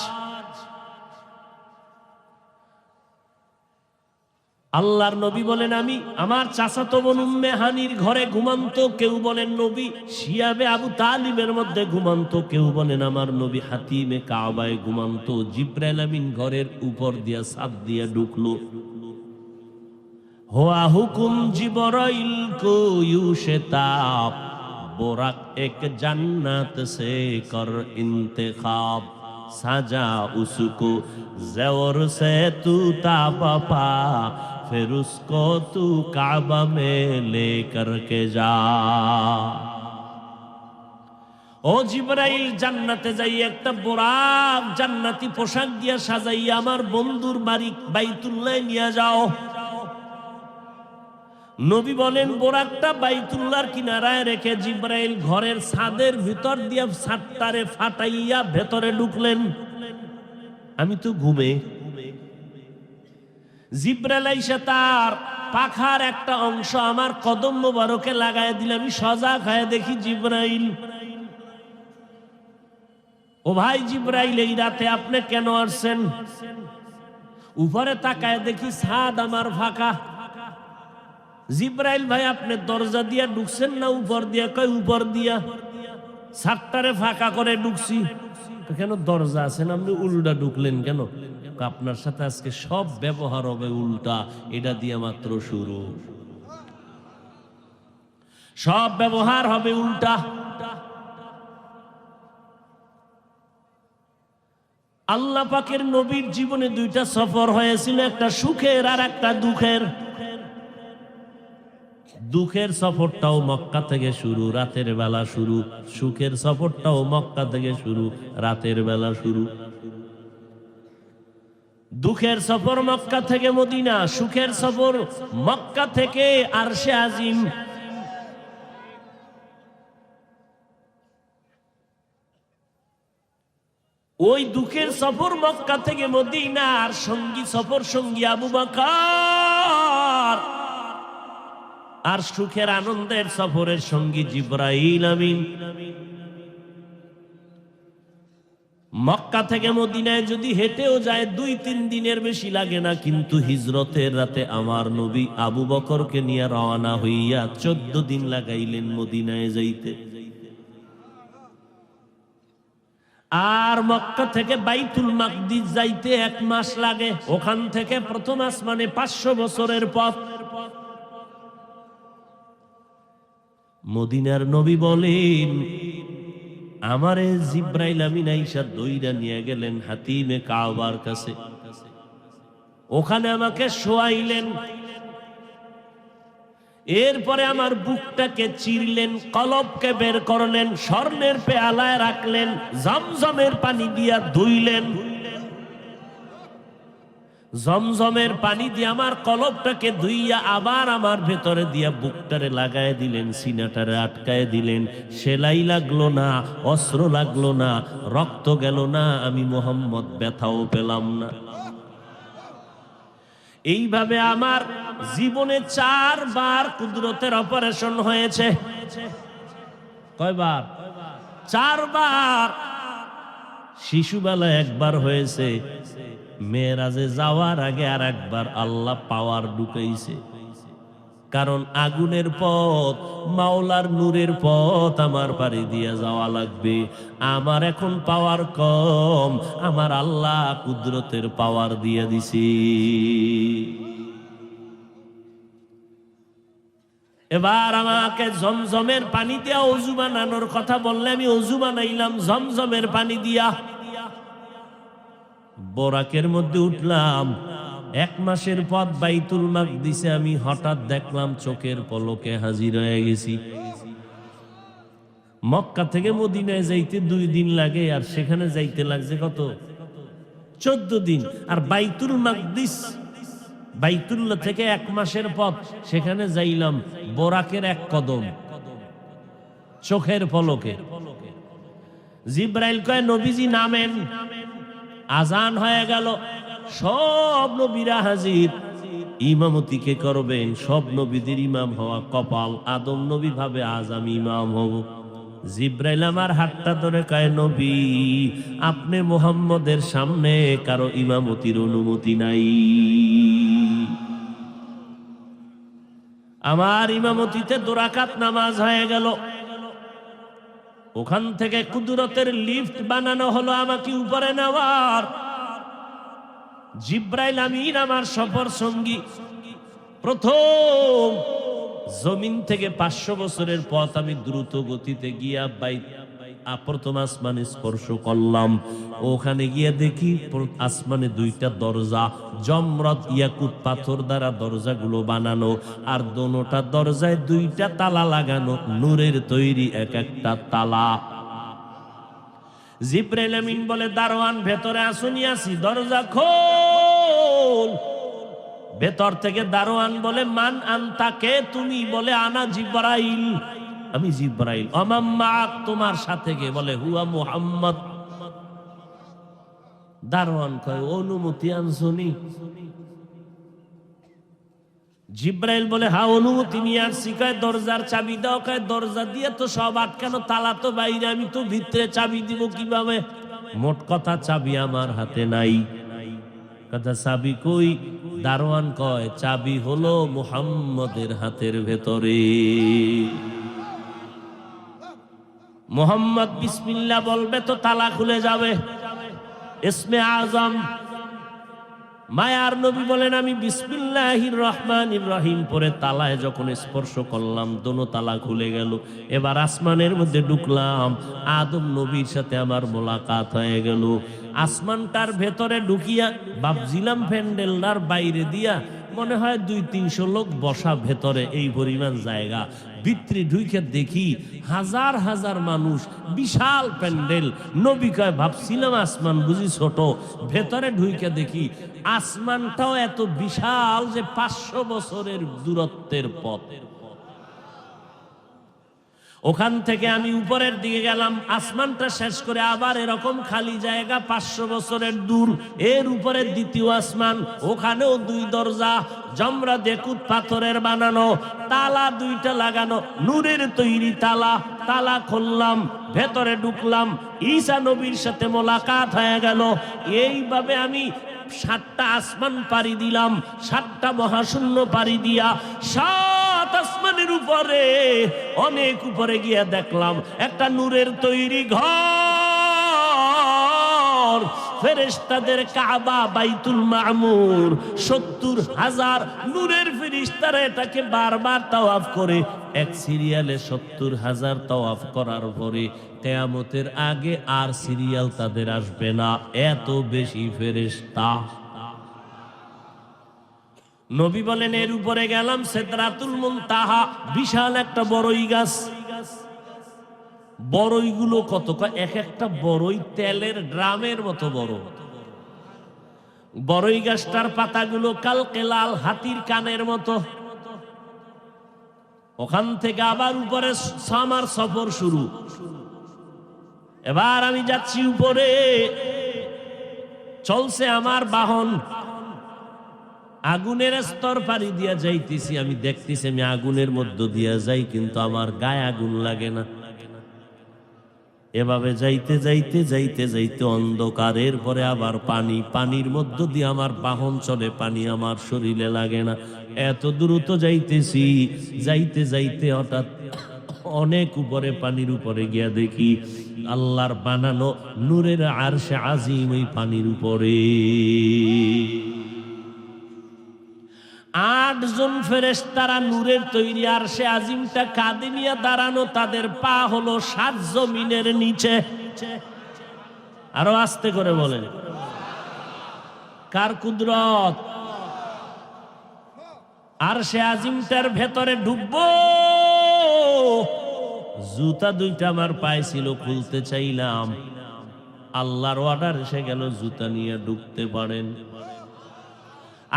আল্লাহর নবী বলেন আমি আমার চাচাতো বোন উম্মে হানির ঘরে ঘুমান্ত, কেউ বলেন নবী শিয়াবে আবু তালিবের মধ্যে ঘুমান্ত, কেউ বলেন আমার নবী হাতিমে কাবায় ঘুমান্ত। জিব্রাইল আমিন ঘরের উপর দিয়া ছাদ দিয়া ঢুকলো। হুয়া হুকুম জিবরাইল কো ইউশতাব, बोरक एक जन्नत से कर इंतखाब, सजा उसको ज़ौर से तू तापा, फिर उसको तू काबा में लेकर के जा। ও জিবরাইল, জান্নাতে যাই একটা বোরাক জান্নাতি পোশাক দিয়া সাজাইয়া আমার বন্ধুর বাড়ি বাইতুল্লাহ নিয়ে যাও। নবী বলেন বোরাকটা বাইতুল্লাহর কিনারায় রেখে জিবরাইল ঘরের ছাদের ভিতর দিয়া ছাদটারে ফাটাইয়া ভেতরে ঢুকলেন। আমি তো ঘুমে। জিবরাইল আইসা তার পাখার একটা অংশ আমার কদম মোবারকে লাগায় দিলে আমি সজাগ হয়ে দেখি জিবরাইল। ও ভাই জিবরাইল, এই রাতে আপনি কেন আসছেন? উপরে তাকায় দেখি ছাদ আমার ফাঁকা। জিবরাইল ভাই, আপনি দরজা দিয়া ঢুকছেন না উপর দিয়া? কয় উপর দিয়া। ছাদটারে ফাঁকা করে ঢুকছি। কেন দরজা আছেন, আপনি উল্টা ঢুকলেন কেন? আপনার সাথে আজকে সব ব্যবহার হবে উল্টা, এটা দিয়ে মাত্র শুরু। সব ব্যবহার হবে উল্টা। আল্লাহ পাকের নবীর জীবনে 2টা সফর হয়েছিল, একটা সুখের আর একটা দুঃখের। দুঃখের সফরটাও মক্কা থেকে শুরু, রাতের বেলা শুরু। সুখের সফরটাও মক্কা থেকে শুরু, রাতের বেলা শুরু। দুঃখের সফর মক্কা থেকে মদিনা, সুখের সফর মক্কা থেকে আরশে আজিম। ওই দুঃখের সফর মক্কা থেকে মদিনা, আর সঙ্গী সফর সঙ্গী আবু বকর, আর সুখের আনন্দের সফরের সঙ্গী জিবরাইল আমিন। মক্কা থেকে মদিনায় যদি হেঁটেও যায় 2-3 দিনের বেশি লাগে না, কিন্তু হিজরতের রাতে আমার নবী আবু বকরকে নিয়ে রওনা হইয়া 14 দিন লাগাইলেন মদিনায় যাইতে। আর মক্কা থেকে বাইতুল মাকদিস যাইতে 1 মাস লাগে। ওখান থেকে প্রথম আসমানে 500 বছরের পথ। মদিনার নবী বলেন, আমারে জিবরাইল আমিন আইসা দইরা নিয়ে গেলেন হাতিমে কাবার কাছে। ওখানে আমাকে শোয়াইলেন। এরপরে আমার বুকটাকে চিরলেন, কলবকে বের করলেন, স্বর্ণের পেয়ালায় রাখলেন, জমজমের পানি দিয়া ধুইলেন। জমজমের পানি দিয়ে আমার কলবটাকে ধুইয়া আবার আমার ভেতরে দিয়া বুকটারে লাগায় দিলেন, সিনাটারে আটকায় দিলেন। সেলাই লাগলো না, অস্ত্র লাগলো না, রক্ত গেল না, আমি মোহাম্মদ ব্যথাও পেলাম না। এইভাবে আমার জীবনে 4 বার কুদরতের অপারেশন হয়েছে। কয়বার? 4 বার। শিশুবেলা একবার হয়েছে, মেরাজে যাওয়ার আগে আর একবার আল্লাহ পাওয়ার ঢুকাইছে। কারণ আগুনের পথ, মাওলার নূরের পথ আমার পাড়ি দিয়া যাওয়া লাগবে। আমার এখন পাওয়ার কম, আমার আল্লাহ কুদরতের পাওয়ার দিয়া দিছি। এবার আমাকে জমজমের পানি দিয়া অজু বানানোর কথা বললে আমি অজু বানাইলাম জমজমের পানি দিয়া। বোরাকের মধ্যে উঠলাম, 1 মাসের পথ বাইতুল মাকদিসে আমি হঠাৎ দেখলাম চোখের পলকে হাজির হয়ে গেছি। মক্কা থেকে মদিনায় যাইতে 2 দিন লাগে, আর সেখানে যাইতে লাগছে কত? 14 দিন। আর বাইতুল মাকদিস, বাইতুল্লাহ থেকে 1 মাসের পথ, সেখানে যাইলাম বোরাকের 1 কদম, চোখের পলকে। জিব্রাইল কয় নবীজি নামেন। আজান হয়ে গেল, সব নবীরা হাজির। ইমামতি কে করবেন? সব নবীদের ইমাম হওয়া কপাল। আদম নবী ভাবে আজ আমি ইমাম হব। জিব্রাইল আমার হাতটা ধরে কয় নবী, আপনি মুহাম্মদের সামনে কারো ইমামতির অনুমতি নাই। আমার ইমামতিতে 2 রাকাত নামাজ হয়ে গেল। ওখান থেকে কুদরতের লিফট বানানো হলো আমাকে উপরে নেওয়ার। জিব্রাইল আমিন আমার সফর সঙ্গী। প্রথম জমিন থেকে 500 বছরের পথ আমি দ্রুত গতিতে গিয়া প্রথম আসমানে স্পর্শ করলাম। ওখানে গিয়ে দেখি আসমানে 2টা দরজা, জমরত ইয়াকুত পাথর দ্বারা দরজাগুলো বানানো, আর দোনোটা দরজায় 2টা তালা লাগানো, নূরের তৈরি এক একটা তালা। জিব্রাইল আমিন বলে দারোয়ান ভেতরে আসুনি, আসি, দরজা খোল। ভেতর থেকে দারোয়ান বলে মান আনতা, কে তুমি? বলে আনা জিব্রাইল, আমি জিব্রাইল। অমাম্মা, তোমার সাথে কে? বলে হুয়া মুহাম্মদ। দারোয়ান কয় অনুমতি আনছনি? জিব্রাইল বলে হ্যাঁ অনুমতি নিয়ে আসছি। কয় দরজার চাবি দাও। কয় দরজা দিয়ে তো সব আটকানো, তালা তো বাইরে, আমি তো ভিতরে, চাবি দিব কিভাবে? মোট কথা চাবি আমার হাতে নাই। কথা চাবি কই? দারোয়ান কয় চাবি হলো মুহাম্মদের হাতের ভেতরে। মুহাম্মদ বিসমিল্লাহ বলবে তো তালা খুলে যাবে। ইসমে আজম মায়ার নবী বলেন আমি বিসমিল্লাহির রহমানির রহিম পরে তালায় যখন স্পর্শ করলাম, দোনো তালা খুলে গেল। এবার আসমানের মধ্যে ঢুকলাম, আদম নবীর সাথে আমার মোলাকাত হয়ে গেল। আসমানটার ভেতরে ঢুকিয়া ভাবছিলাম প্যান্ডেলটার বাইরে দিয়া মনে হয় 200-300 লোক বসা, ভেতরে এই পরিমাণ জায়গা। ভিতরে ঢুকে দেখি হাজার হাজার মানুষ, বিশাল প্যান্ডেল। নবী কয় ভাবছিলাম আসমান বুঝি ছোট, ভেতরে ঢুকে দেখি আসমানটাও এত বিশাল যে 500 বছরের দূরত্বের পথ। ওখান থেকে আমি উপরের দিকে গেলাম, আসমানটা শেষ করে আবার এরকম খালি জায়গা 500 বছরের দূর। এর উপরে দ্বিতীয় আসমান, ওখানেও 2 দরজা, জমরা দেখুত পাথরের বানানো, তালা 2টা লাগানো, নূরের তৈরি তালা। তালা খুললাম, ভেতরে ঢুকলাম, ঈসা নবীর সাথে মোলাকাত হয়ে গেল। এইভাবে আমি 7টা আসমান পাড়ি দিলাম, 7টা মহাশূন্য পাড়ি দিয়া 7 আসমানের উপরে, অনেক উপরে গিয়া দেখলাম একটা নূরের তৈরি ঘর, ফেরেশতাদের কাবা, বাইতুল মামুর। 70,000 নূরের ফেরেশতারা এটাকে বারবার তাওয়াফ করে। এক সিরিয়ালে 70,000 তাওয়াফ করার পরে কিয়ামতের আগে আর সিরিয়াল তাদের আসবে না, এত বেশি ফেরেশতা। নবী বলেন এর উপরে গেলাম সিদরাতুল মুনতাহা, বিশাল একটা বড়ই গাছ। বড়ইগুলো কত? এক একটা বড়ই তেলের ড্রামের মতো বড়। বড়ই গাছটার পাতাগুলো কালকে লাল, হাতির কানের মতো। ওখান থেকে আবার উপরে আমার সফর শুরু। এবার আমি যাচ্ছি উপরে, চলছে আমার বাহন, আগুনের স্তর পাড়ি দিয়া যাইতেছি। আমি দেখতেছি আমি আগুনের মধ্য দিয়া যাই, কিন্তু আমার গায়ে আগুন লাগে না। এভাবে যাইতে যাইতে যাইতে যাইতে অন্ধকারের পরে আবার পানি, পানির মধ্য দিয়ে আমার বাহন চলে, পানি আমার শরীরে লাগে না। এত দ্রুত যাইতেছি, যাইতে যাইতে হঠাৎ অনেক উপরে, পানির উপরে গিয়া দেখি আল্লাহর বানানো নূরের আরশে আজিম ওই পানির উপরে। 8 জন ফেরেশতারা নূরের তৈরি আরশে আজিমটা কাঁধে নিয়ে দাঁড়ানো, তাদের পা হলো 7 জমিনের নিচে। আরো আস্তে করে বলেন, কার কুদরত? আরশে আজিমটার ভেতরে ঢুকবো, জুতা 2টা আমার পায়ে ছিল, খুলতে চাইলাম, আল্লাহর অর্ডার এসে গেল জুতা নিয়ে ঢুকতে পারেন।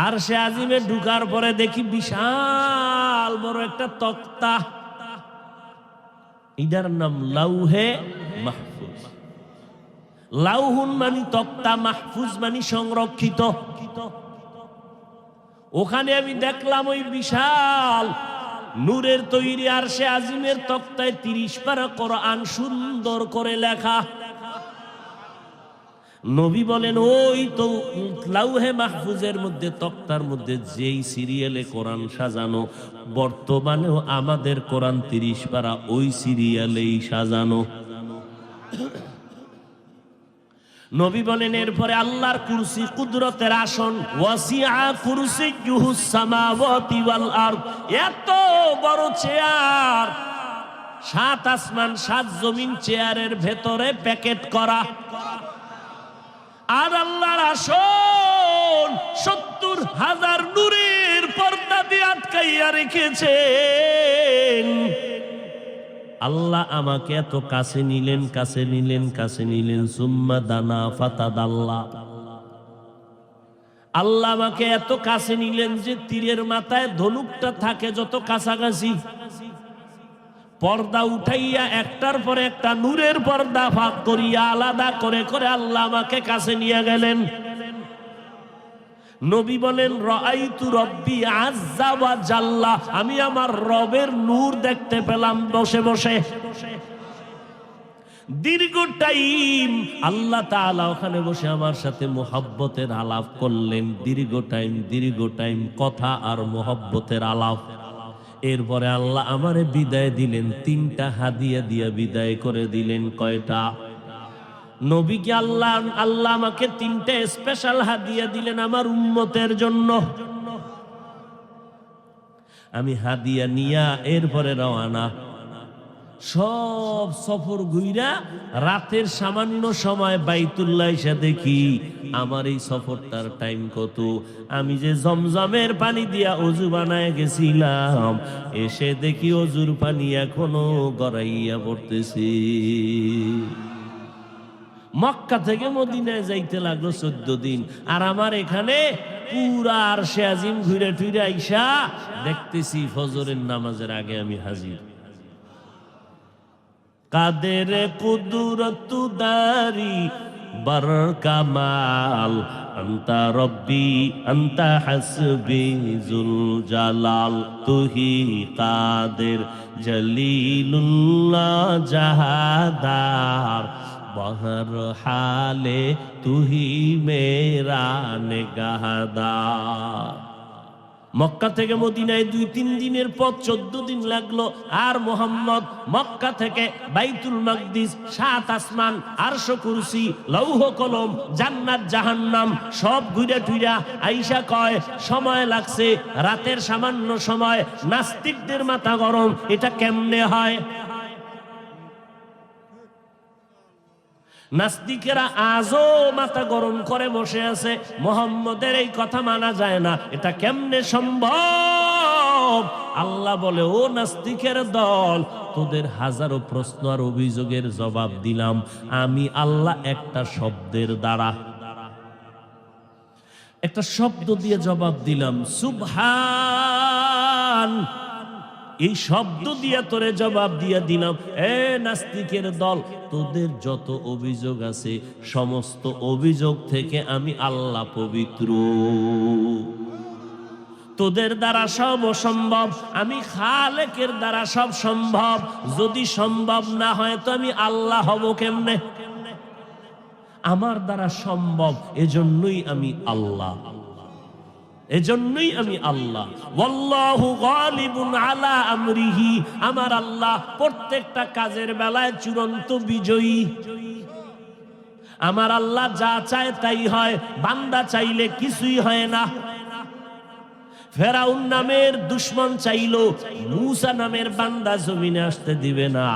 আরশে আজিমে ঢুকার পরে দেখি বিশাল বড় একটা তক্তা, এটার নাম লাউহে মাহফুজ। লাউহুন মানে তক্তা, মাহফুজ মানে সংরক্ষিত। ওখানে আমি দেখলাম ওই বিশাল নূরের তৈরি আরশে আজিমের তক্তায় 30 পারা কোরআন সুন্দর করে লেখা। নবী বলেন, ওই তো লাউহে মাহফুজের মধ্যে, তক্তার মধ্যে যেই সিরিয়ালে কোরআন সাজানো, বর্তমানেও আমাদের কোরআন 30 পারা ওই সিরিয়ালেই সাজানো। নবী বলেন, এরপরে আল্লাহর কুরসি, কুদরতের আসন, ওয়াসিআ কুরসিয়্যুহুস সামাওয়াতি ওয়াল আরদ, এত বড় চেয়ার, 7 আসমান 7 জমিন চেয়ারের ভেতরে প্যাকেট করা। আর আল্লাহর আসন 70,000 নূরের পর্দা দিয়ে আটকাইয়া রেখেছেন। আল্লাহ আমাকে এত কাছে নিলেন, কাছে নিলেন, কাছে নিলেন। সুম্মা দানা ফাতাদাল্লা, আল্লাহ আমাকে এত কাছে নিলেন যে তীরের মাথায় ধনুকটা থাকে যত কাছাকাছি, পর্দা উঠাইয়া একটার পরে একটা নূরের পর্দা ফাঁক করিয়া আলাদা করে করে আল্লাহ আমাকে কাছে নিয়ে গেলেন। নবী বলেন, রাআইতু রব্বি আযজা ওয়া জাল্লা, আমি আমার রবের নূর দেখতে পেলাম বসে বসে। দীর্ঘ টাইম আল্লাহ তাআলা ওখানে বসে আমার সাথে মুহাব্বতের আলাপ করলেন। দীর্ঘ টাইম কথা আর মুহাব্বতের আলাপ। এরপরে আল্লাহ আমারে বিদায় দিলেন, 3টা হাদিয়া দিয়া বিদায় করে দিলেন। কয়টা? নবীকে আল্লাহ আমাকে 3টা স্পেশাল হাদিয়া দিলেন আমার উম্মতের জন্য। আমি হাদিয়া নিয়া এরপরে রওয়ানা। সব সফর ঘুইরা রাতের সামান্য সময় বাইতুল্লাহ এসে দেখি আমার এই সফরটার টাইম কত। আমি যে জমজমের পানি দিয়া অজু বানায় গেছিলাম, এসে দেখি অজুর পানি এখনো গড়াইয়া পড়তেছি। মক্কা থেকে মদিনায় যাইতে লাগলো 14 দিন। আর আমার এখানে পুরা আরশে আজিম ঘুরে ফিরে আইসা দেখতেছি ফজরের নামাজের আগে আমি হাজির। কাদের কুদরত দারি বর কামাল, আন্তা রব্বি আন্তা হাসবি জুল জালাল, তুহি কাদের জলিলুল্লাহ জাহাদার, বহর হালে তুহি মেরা নিগাহদার। মক্কা থেকে মদিনায় 2-3 দিনের পথ, 14 দিন লাগলো। আর মুহাম্মদ মক্কা থেকে বাইতুল মাকদিস, 7 আসমান, আরশ, কুরসি, লৌহ কলম, জান্নাত জাহান্নাম সব ঘুরে টুইরা আইসা কয় সময় লাগছে রাতের সামান্য সময়। নাস্তিকদের মাথা গরম, এটা কেমনে হয়? নাস্তিকেরা আজও মাথা গরম করে বসে আছে, মুহাম্মদের এই কথা মানা যায় না, এটা কেমনে সম্ভব? আল্লাহ বলে, ও নাস্তিকের দল, তোদের হাজারো প্রশ্ন আর অভিযোগের জবাব দিলাম আমি আল্লাহ একটা শব্দের দ্বারা। একটা শব্দ দিয়ে জবাব দিলাম, সুবহান। এই শব্দ দিয়ে তোরে জবাব দিয়ে দিলাম, এ নাস্তিকের দল, তোদের যত অভিযোগ আছে সমস্ত অভিযোগ থেকে আমি আল্লাহ পবিত্র। তোদের দ্বারা সব অসম্ভব, আমি খালেকের দ্বারা সব সম্ভব। যদি সম্ভব না হয় তো আমি আল্লাহ হব কেমনে? আমার দ্বারা সম্ভব, এজন্যই আমি আল্লাহ, এজন্যই আমি আল্লাহ। ওয়াল্লাহু গালিবুন আলা আমরিহি, আমার আল্লাহ প্রত্যেকটা কাজের বেলায় চূড়ান্ত বিজয়ী। আমার আল্লাহ যা চায় তাই হয়, বান্দা চাইলে কিছুই হয় না। ফেরাউন নামের দুশমন চাইলো মূসা নামের বান্দা জমিনে আসতে দিবে না।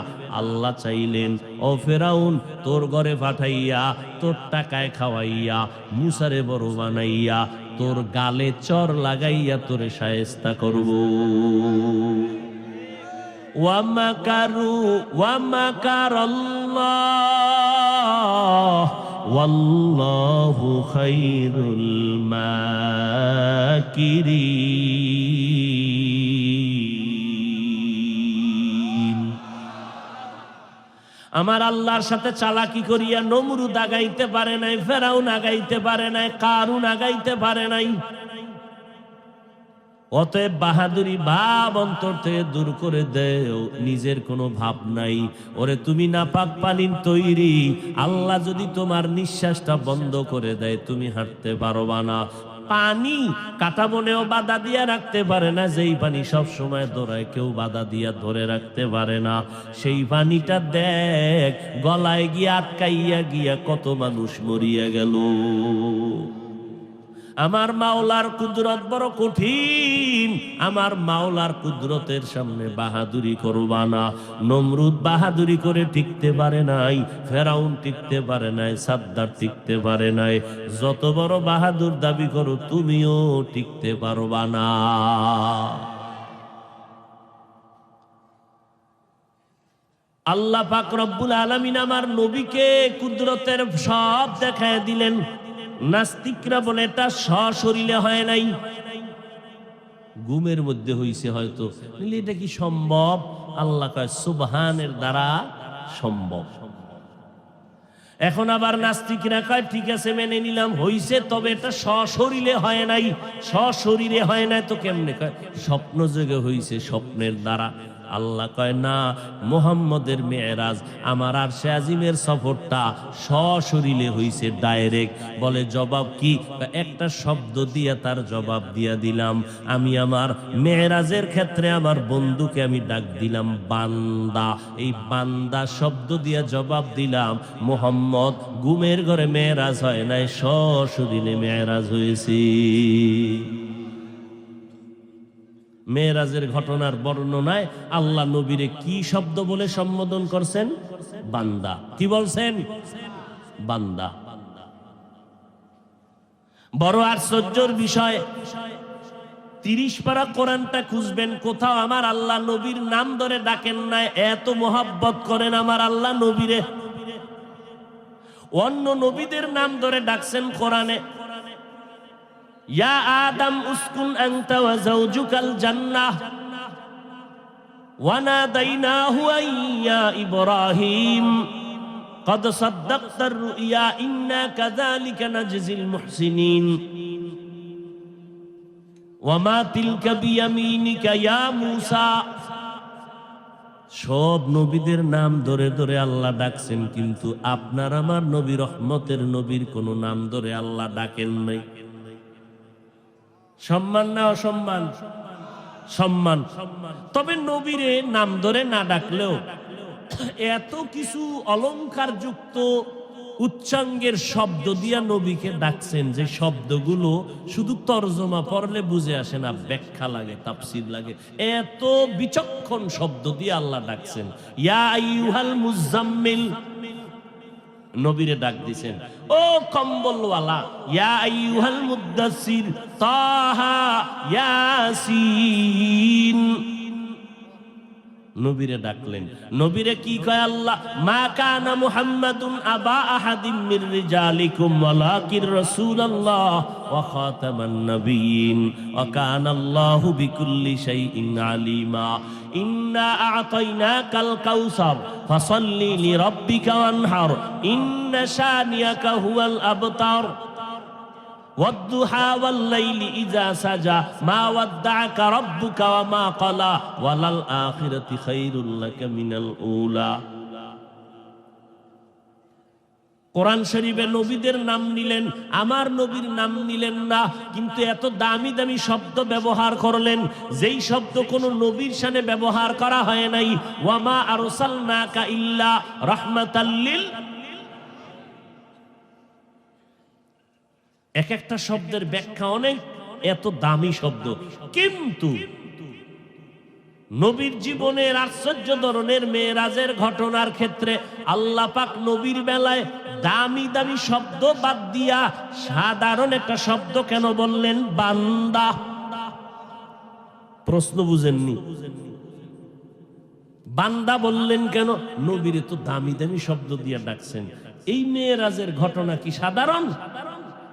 আল্লাহ চাইলেন, ও ফেরাউন, তোর ঘরে পাঠাইয়া, তোর টাকায় খাওয়াইয়া, মূসারে বড় বানাইয়া, তোর গালে চর লাগাইয়া তোরে শায়েস্তা করব। ওয়ামাকারু ওয়ামাকারাল্লাহ ওয়াল্লাহু খায়রুল মাকিরিন। আমার আল্লাহর সাথে চালাকি করিয়া নমরুদ আগাইতে পারে নাই, ফেরাউন আগাইতে পারে নাই, কারুন আগাইতে পারে নাই। অতএব বাহাদুরি ভাব অন্তর থেকে দূর করে দেও, নিজের কোনো ভাব নাই। ওরে তুমি নাপাক পানির তৈরি, আল্লাহ যদি তোমার নিঃশ্বাসটা বন্ধ করে দেয় তুমি হাঁটতে পারবা না। পানি কাটা মনেও বাধা দিয়া রাখতে পারে না, যেই পানি সব সময় দৌড়ায় কেউ বাধা দিয়া ধরে রাখতে পারে না। সেই পানিটা দেখ গলায় গিয়া আটকাইয়া গিয়া কত মানুষ মরিয়া গেল। আমার মাওলার কুদরত বড় কঠিন, আমার মাওলার কুদরতের সামনে বাহাদুরি করবা না। নমরুদ বাহাদুরি করে টিকতে পারে নাই, ফেরাউন টিকতে পারে নাই, সাদ্দার টিকতে পারে নাই। যত বড় বাহাদুর দাবি করো তুমিও টিকতে পারবা না। আল্লাহ পাক রব্বুল আলামিন আমার নবীকে কুদরতের সব দেখায় দিলেন। নাস্তিকরা বলে এটা সশরীরে হয় নাই, ঘুমের মধ্যে হইছে হয়তো। এটা কি সম্ভব? আল্লাহ কয় সুবহানের দ্বারা সম্ভব। এখন আবার নাস্তিকরা কয় ঠিক আছে মেনে নিলাম হইছে, তবে এটা সশরীরে হয় নাই। সশরীরে হয় নাই তো কেমনে? কয় স্বপ্ন যোগে হইছে, স্বপ্নের দ্বারা। আল্লাহ কয় না, মুহাম্মদের মেরাজ, আমার আরশে আজিমের সফরটা সশরীরে হইছে, ডাইরেক্ট। বলে জবাব কি? একটা শব্দ দিয়ে তার জবাব দিয়া দিলাম। আমি আমার মেরাজের ক্ষেত্রে আমার বন্ধুকে আমি ডাক দিলাম বান্দা। এই বান্দা শব্দ দিয়ে জবাব দিলাম। মুহাম্মদ ঘুমের ঘরে মেরাজ হয় নাই, সশরীরে মেরাজ হয়েছে। মেরাজের ঘটনার বর্ণনায় আল্লাহ নবীরে কি শব্দ বলে সম্বোধন করছেন? বান্দা। কি বলছেন? বান্দা। বড় আশ্চর্যের বিষয়, 30 পারা কোরআনটা খুঁজবেন, কোথাও আমার আল্লাহ নবীর নাম ধরে ডাকেন না। এত মোহাব্বত করেন আমার আল্লাহ নবীরে। অন্য নবীদের নাম ধরে ডাকছেন কোরআনে। ইয়া আদম উসকুন আনতা ওয়া যাওজুকাল জান্নাহ ওয়া নাদাইনাহু ইয়া ইব্রাহিম قد صدقت الرؤيا إنا كذلك نجزي المحسنين وما تلك بيمينك يا موسى। সব নবীদের নাম ধরে ধরে আল্লাহ ডাকছেন, কিন্তু আপনার আমার নবী রহমতের নবীর কোন নাম ধরে আল্লাহ ডাকেন নাই। সম্মান না অসম্মান? সম্মান। তবে নবীরে নাম ধরে না ডাকলেও এত কিছু অলংকার যুক্ত উচ্চাঙ্গের শব্দ দিয়া নবীকে ডাকছেন, যে শব্দগুলো শুধু তরজমা পড়লে বুঝে আসে না, ব্যাখ্যা লাগে, তাফসীর লাগে। এত বিচক্ষণ শব্দ দিয়ে আল্লাহ ডাকছেন। ইয়া আইয়ুহাল মুজাম্মিল, নবীরে ডাক দিছেন ও কম্বলওয়ালা। ইয়া আইয়ুহাল মুদ্দাসসির, তাহা, ইয়াসিন। নবীরে ডাকলেন। নবীরে কি কয় আল্লাহ? মা কানা মুহাম্মাদুন আবা আহাদিম মির রিজালিকুম ওয়ালাকির রাসূলুল্লাহ ওয়া খাতামান নাবিয়্যিন ওয়া কানা আল্লাহু বিকুল্লি শাইইন আলিমা। ইন্না আ'তাইনাকাল কাউসার ফাসাল্লি লিরাব্বিকা ওয়ানহার ইন্না শানিয়াকা হুয়াল আবতার والضحى والليل إذا سجى ما ودعك ربك وما قلى وللآخرة خير لك من الأولى। কোরআন শরীফে নবীদের নাম নিলেন, আমার নবীর নাম নিলেন না, কিন্তু এত দামি দামি শব্দ ব্যবহার করলেন যেই শব্দ কোন নবীর শানে ব্যবহার করা হয় নাই। ওয়ামা আরসালনাকা ইল্লা রাহমাতাল লিল। এক একটা শব্দের ব্যাখ্যা অনেক, এত দামি শব্দ, কিন্তু নবীর জীবনের আশ্চর্য ধরনের মেরাজের ঘটনার ক্ষেত্রে আল্লাহ পাক নবীর বেলায় দামি দামি শব্দ বাদ দিয়া সাধারণ একটা শব্দ কেন বললেন? বান্দা। প্রশ্ন বুঝেননি? বান্দা বললেন কেন? নবীর তো দামি দামি শব্দ দিয়া ডাকছেন। এই মেরাজের ঘটনা কি সাধারণ?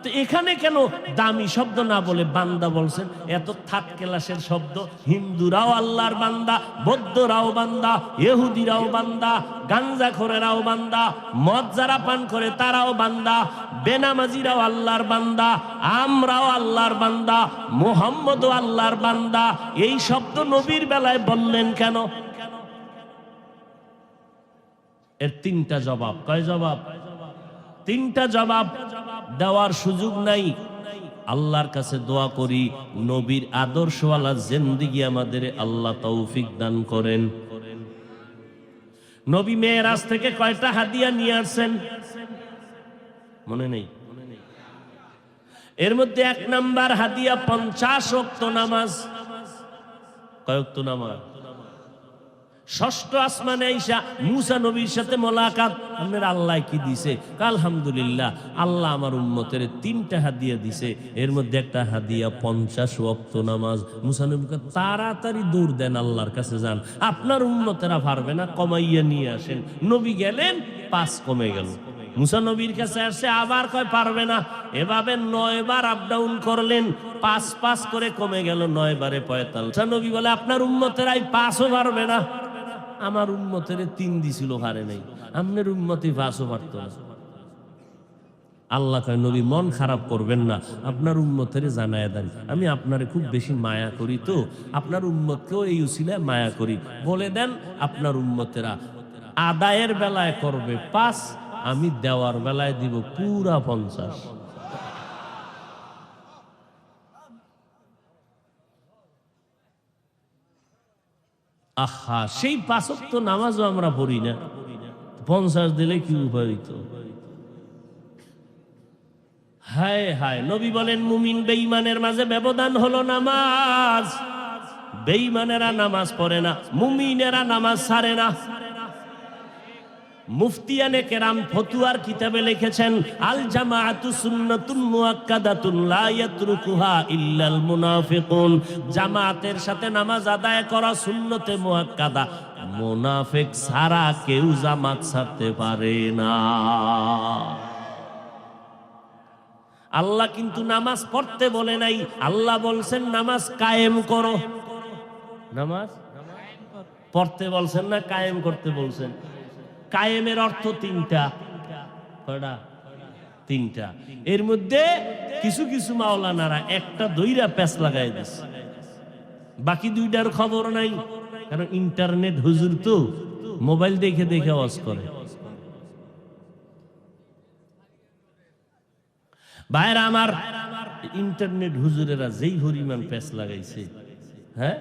তো এখানে কেন দামি শব্দ না বলে বান্দা বলছেন? এত থার্ড ক্লাসের শব্দ। হিন্দুরাও আল্লাহর বান্দা, বৌদ্ধরাও বান্দা, ইহুদিরাও বান্দা, গাঞ্জাখোরেরাও বান্দা, মদ যারা পান করে তারাও বান্দা, বেনামাজিরাও আল্লাহর বান্দা, আমরাও আল্লাহর বান্দা, মুহাম্মদও আল্লাহর বান্দা। এই শব্দ নবীর বেলায় বললেন কেন? এর তিনটা জবাব। কয় জবাব? তিনটা জবাব দেওয়ার সুযোগ নাই। আল্লাহর কাছে দোয়া করি নবীর আদর্শওয়ালা জিন্দেগি আমাদের আল্লাহ তৌফিক দান করেন। নবী মেরাজ থেকে কয়টা হাদিয়া নিয়ে আসছেন মনে নেই? এর মধ্যে 1 নাম্বার হাদিয়া 50 ওয়াক্ত নামাজ। কয় ওয়াক্ত নামাজ? ষষ্ঠ আসমানে আইসা মুসা নবীর সাথে মোলাকাত। আপনার আল্লাহ কি দিছে? আলহামদুলিল্লাহ, আল্লাহ আমার উম্মতের 3টা হাদিয়া দিছে। এর মধ্যে একটা হাদিয়া 50 ওয়াক্ত নামাজ। মুসা নবীকে তাড়াতাড়ি দৌড় দেন, আল্লাহর কাছে যান, আপনার উম্মতেরা পারবে না, কমাইয়া নিয়ে আসেন। নবী গেলেন, 5 কমে গেল। মুসা নবীর কাছে আসছে, আবার কয় পারবে না। এভাবে 9 বার আপ ডাউন করলেন, 5 করে কমে গেল, 9 বারে 45। মুসা নবী বলে আপনার উম্মতেরাই 5ও পারবে না। আমার উম্মতের 3 দিছিল, হারে নাই। আপনার উম্মতি 5ও পারত না। আল্লাহ কয় নবী মন খারাপ করবেন না, আপনার উম্মতের জানায়া দেন আমি আপনারে খুব বেশি মায়া করি, তো আপনার উম্মতকেও এই উসিলায় মায়া করি। বলে দেন আপনার উম্মতেরা আদায়ের বেলায় করবে 5, আমি দেওয়ার বেলায় দিব পুরা 50। আহা, সেই 5 ওয়াক্ত নামাজও আমরা পড়ি না, 50 দিলে কি উপায় হইতো? হায় হায়। নবী বলেন মুমিন বেঈমানের মাঝে ব্যবধান হলো নামাজ। বেঈমানেরা নামাজ পড়ে না, মুমিনেরা নামাজ ছাড়ে না। মুফতিয়ানে কেরাম ফতুয়ার কিতাবে লিখেছেন আল জামাআতু সুন্নাতুন মুআক্কাদাতুন লা ইয়াতরুকুহা ইল্লাল মুনাফিকুন। জামাতের সাথে নামাজ আদায় করা সুন্নতে মুআক্কাদা, মুনাফিক ছাড়া কেউ জামাত ছাড়তে পারে না। আল্লাহ কিন্তু নামাজ পড়তে বলে নাই, আল্লাহ বলছেন নামাজ কায়েম করো। নামাজ পড়তে বলছেন না, কায়েম করতে বলছেন। কায়েমের অর্থ 3টা। কয়টা? 3টা। এর মধ্যে কিছু কিছু মাওলানারা একটা দইরা প্যাচ লাগাই দিচ্ছে, বাকি 2টার খবর নাই। কারণ ইন্টারনেট হুজুর তো মোবাইল দেখে দেখে ওয়াজ করে। ভাইরা আমার, ইন্টারনেট হুজুরেরা যেই হরিমান প্যাচ লাগাইছে, হ্যাঁ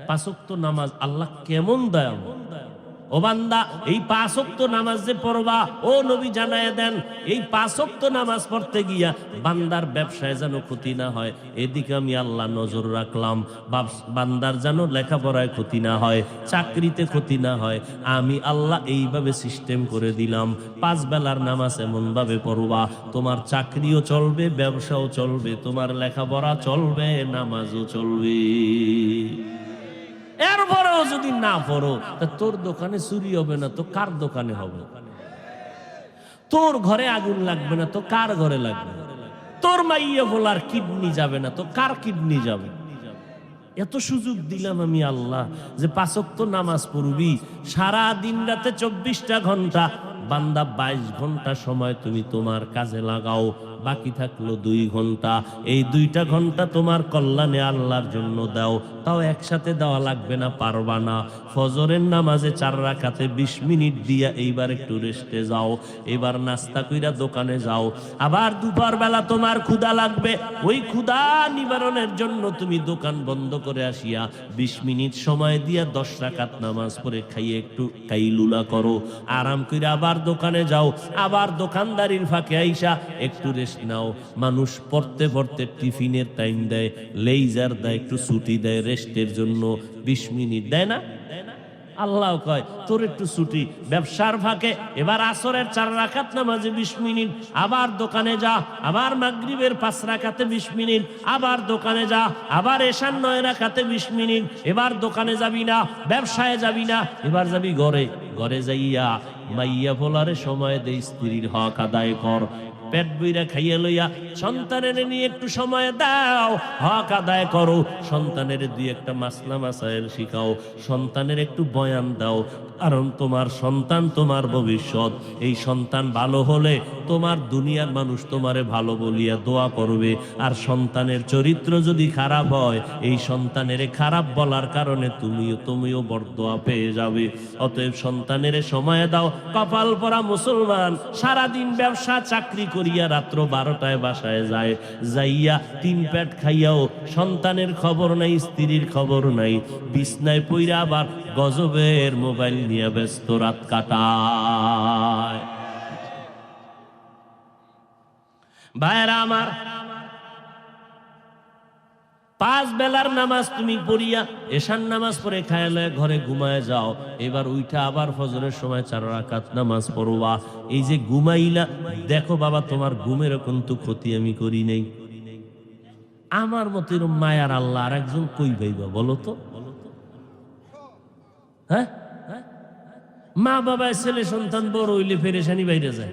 5 ওয়াক্ত নামাজ আল্লাহ কেমন দয়াময়। ও বান্দা, এই 5 ওয়াক্ত নামাজ যে পড়বা, ও নবী জানায় দেন এই 5 ওয়াক্ত নামাজ পড়তে গিয়া বান্দার ব্যবসায় যেন ক্ষতি না হয়, এদিকে আমি আল্লাহ নজর রাখলাম। বান্দার যেন লেখাপড়ায় ক্ষতি না হয়, চাকরিতে ক্ষতি না হয়, আমি আল্লাহ এইভাবে সিস্টেম করে দিলাম। 5 বেলার নামাজ এমন ভাবে পড়বা, তোমার চাকরিও চলবে, ব্যবসাও চলবে, তোমার লেখাপড়া চলবে, নামাজও চলবে। এরপরেও যদি না পড়ো তা তোর দোকানে চুরি হবে না তো কার দোকানে হবে? তোর ঘরে আগুন লাগবে না তো কার ঘরে লাগবে? তোর মাইয়া ভোলার কিডনি যাবে না তো কার কিডনি যাবে? এত সুযোগ দিলাম আমি আল্লাহ যে 5 ওয়াক্ত নামাজ পড়বি, সারা দিন রাতে 24টা ঘন্টা, বান্দা 22 ঘন্টা সময় তুমি তোমার কাজে লাগাও, বাকি থাকলো 2 ঘন্টা। এই 2টা ঘন্টা তোমার কল্যাণে আল্লাহর জন্য দাও। তাও একসাথে দেওয়া লাগবে না, পারবা না। ফজরের নামাজে 4 রাকাতে 20 মিনিট দিয়া এইবার একটু রেস্টে যাও, এবার নাস্তা কইরা দোকানে যাও। আবার দুপুর বেলা তোমার ক্ষুধা লাগবে, ওই ক্ষুধা নিবারণের জন্য তুমি দোকান বন্ধ করে আসিয়া 20 মিনিট সময় দিয়া 10 রাকাত নামাজ পড়ে খাইয়ে একটু কাইলুলা করো, আরাম কইরা আবার দোকানে যাও। আবার দোকানদারির ফাঁকে আইসা একটু রেস্ট নাও। মানুষ পড়তে পড়তে টিফিনের টাইম দেয়, লেইজার দেয়, একটু ছুটি দেয় রেস্টের জন্য, 20 মিনিট দেয় না? আল্লাহ কয় তোর একটু ছুটি ব্যবসার ফাঁকে। এবার আসরের 4 রাকাত নামাজে 20 মিনিট, আবার দোকানে যা। আবার মাগরিবের 5 রাকাতে 20 মিনিট, আবার দোকানে যা। আবার এশার 9 রাকাতে 20 মিনিট, এবার দোকানে যাবি না, ব্যবসায় যাবি না, এবার যাবি ঘরে। ঘরে যাইয়া মাইয়া ভোলারে সময় দে, স্ত্রীর হক আদায় কর। পেট বইরা খাইয়া লইয়া সন্তানের নিয়ে একটু সময় দাও, হক আদায় করো। সন্তানের 2-একটা মাসলা মাসাইল শিখাও, সন্তানের একটু বয়ান দাও, কারণ তোমার সন্তান তোমার ভবিষ্যৎ। এই সন্তান ভালো হলে তোমার দুনিয়ার মানুষ তোমারে ভালো বলিয়া দোয়া করবে। আর সন্তানের চরিত্র যদি খারাপ হয়, এই সন্তানের খারাপ বলার কারণে তুমিও বরদোয়া পেয়ে যাবে। অতএব সন্তানের সময় দাও। কপাল পরা মুসলমান সারাদিন ব্যবসা চাকরি করিয়া রাত্র 12টায় বাসায় যায়, যাইয়া 3 পেট খাইয়াও সন্তানের খবর নাই, স্ত্রীর খবর নাই, বিছনায় পইরা আবার গজবের মোবাইল নিয়ে ব্যস্ত রাত কাটায়। ভাইরা আমার, 5 বেলার নামাজ তুমি পড়িয়া এশার নামাজ পড়ে খায়া লয়ে ঘরে ঘুমায় যাও। এবার উঠা আবার ফজরের সময় 4 রাকাত নামাজ পড়বা। এই যে ঘুমাইলা, দেখো বাবা তোমার ঘুমের কিন্তু ক্ষতি আমি করি নাই। আমার মতো এরকম মায়ার আল্লাহ আর একজন কই পাইবা বলো তো? হ্যাঁ, মা বাবা ছেলে সন্তান বড় হইলে পেরেশানি বাইরে যায়,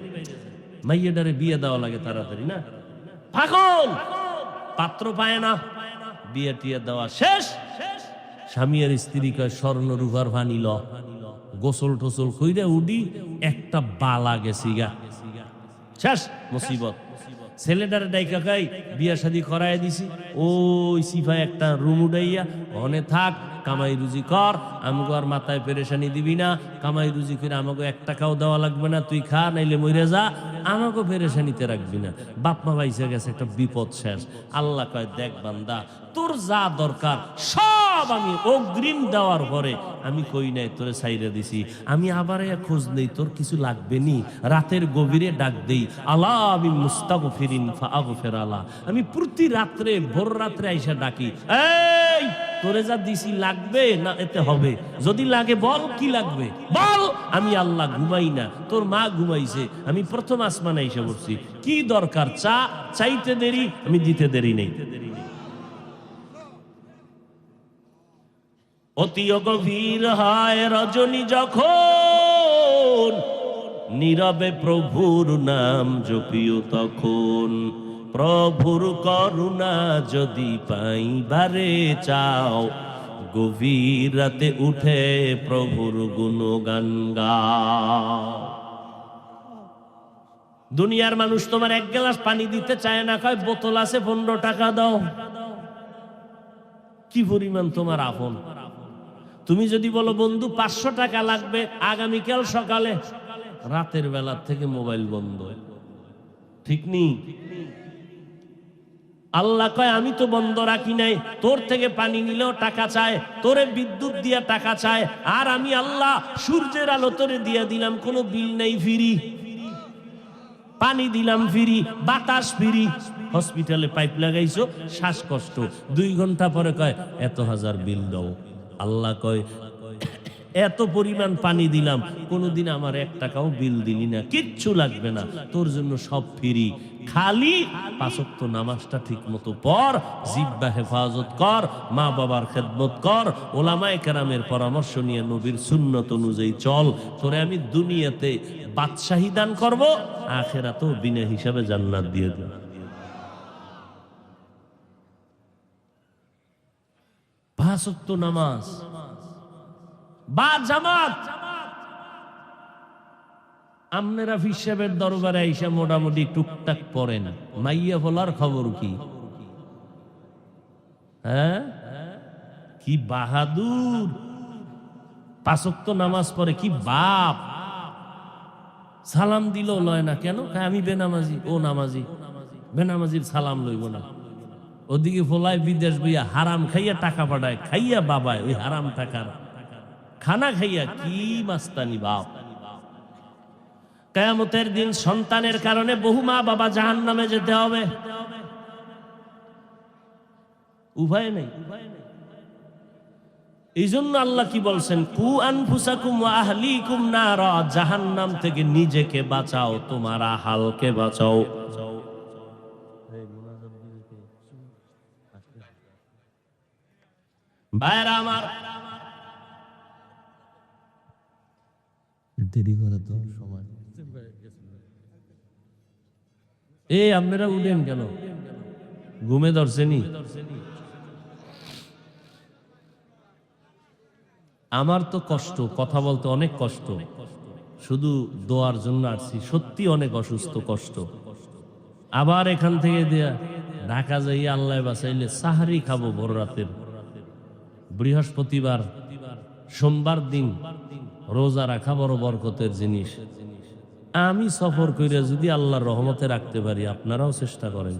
মাইয়াটারে বিয়ে দেওয়া লাগে তাড়াতাড়ি না, পাগল, পাত্র পায় না, বিয়ে টিয়ে দেওয়া শেষ। স্বামী আর স্ত্রী কয় স্বর্ণ রূপার ভানি ল, গোসল টোসল কইরা উডি, একটা বালা গেছি গা, শেষ মুসিবত। ছেলেটারে ডাইকা খাই বিয়া শাদী করাই দিছি, ওই সিফায় একটা রুম উড়াইয়া ওখানে থাক, কামাই রুজি কর, আমাকে আর মাথায় পেরেশানি দিবি না, কামাই রুজি করে আমাকে 1 টাকাও দেওয়া লাগবে না, তুই খা নাইলে মরে যা, আমাকে পেরেশানিতে রাখবি না। বাপ মা বাইসে গেছে, একটা বিপদ শেষ। আল্লাহ কয় দেখ বান্দা, তোর যা দরকার সব আমি অগ্রিম দেওয়ার পরে আমি কই নাই তোরে ছাইরা দিছি, আমি আবার খোঁজ নেই তোর কিছু লাগবে নি, রাতের গভীরে ডাক দেই, আলা আমি মুস্তাগফিরিন ফাগফির আলা, আমি প্রতি রাত্রে ভোর রাত্রে আইসা ডাকি, এই তোরে যা দিছি লাগবে না এতে হবে, যদি লাগে বল কি লাগবে বল। আমি আল্লাহ ঘুমাই না, তোর মা ঘুমাইছে, আমি প্রথম আসমানে এসে পড়ছি, কি দরকার চা, চাইতে দেরি আমি দিতে দেরি নেই। অতি গভীর হয় রজনী যখন, নীরবে প্রভুর নাম জপিও তখন, প্রভুর করুণা যদি পাইবারে চাও, গভীর রাতে উঠে প্রভুর গুণগান গাও। দুনিয়ার মানুষ তোমার 1 গ্লাস পানি দিতে চায় না, কয় বোতল আছে 15 টাকা দাও। কি পরিমাণ তোমার আপন। তুমি যদি বলো বন্ধু 500 টাকা লাগবে আগামীকাল সকালে, রাতের বেলা থেকে মোবাইল বন্ধ, ঠিক নেই? আল্লাহ কয় আমি তো বন্ধ রাখি নাই, তোর থেকে পানি নিলেও টাকা চায়, তোরে বিদ্যুৎ দিয়া টাকা চায়, আর আমি আল্লাহ সূর্যের আলো তোরে দিয়া দিলাম, কোনো বিল নেই, ফ্রি পানি দিলাম, ফ্রি বাতাস, ফ্রি হসপিটালে পাইপ লাগাইছো, শ্বাসকষ্ট, 2 ঘন্টা পরে কয় এত হাজার বিল দাও। আল্লাহ কয় এত পরিমাণ পানি দিলাম, কোনোদিন আমার 1 টাকাও বিল দিলি না, কিচ্ছু লাগবে না, তোর জন্য সব ফ্রি। খালি 5 ওয়াক্ত নামাজটা ঠিক মতো পড়, জিহ্বা হেফাজত কর, মা বাবার খেদমত কর, ওলামায়ে কেরামের পরামর্শ নিয়ে নবীর সুন্নত অনুযায়ী চল, তোরে আমি দুনিয়াতে বাদশাহী দান করব, আখিরাতেও বিনা হিসাবে জান্নাত দিয়ে দেব। 5 ওয়াক্ত নামাজ বা জামাত। আপনারা হিসাবের দরবারে আইসা মোটামুটি টুকটাক পড়েন, মাইয়া বলার খবর কি? হ্যাঁ, কি বাহাদুর! 5 ওয়াক্ত নামাজ পড়ে, কি বাপ! সালাম দিল লয় না কেন? আমি বেনামাজি। ও নামাজি, বেনামাজির সালাম লইব না। ওদিকে ফোলায় বিদেশ বইয়া হারাম খাইয়া টাকা পাঠায়, খাইয়া বাবায় ওই হারাম টাকার খানা খাইয়া, কি মাস্তানি বাপ! কিয়ামতের দিন সন্তানের কারণে বহু মা বাবা জাহান্নামে যেতে হবে, উভয় নেই। এই জন্য আল্লাহ কি বলছেন? কু আনফুসাকুম ওয়া আহলিকুম নারা, জাহান্নাম থেকে নিজেকে বাঁচাও, তোমার আহালকে বাঁচাও। ভাইরা আমার, দেরি করে তো সময়। এই আপনারা উঠেন কেন? ঘুমে ধরছেনি? আমার তো কষ্ট, কথা বলতে অনেক কষ্ট, শুধু দোয়ার জন্য আসছি। সত্যি অনেক অসুস্থ, কষ্ট। আবার এখান থেকে দেয়া ঢাকা যাইয়া আল্লাহ বাঁচাইলে সাহারি খাবো ভোর রাতের, বৃহস্পতিবার সোমবার দিন রোজা রাখা বড় বরকতের জিনিস। আমি সফর কইরা যদি আল্লাহর রহমতে রাখতে পারি, আপনারাও চেষ্টা করেন।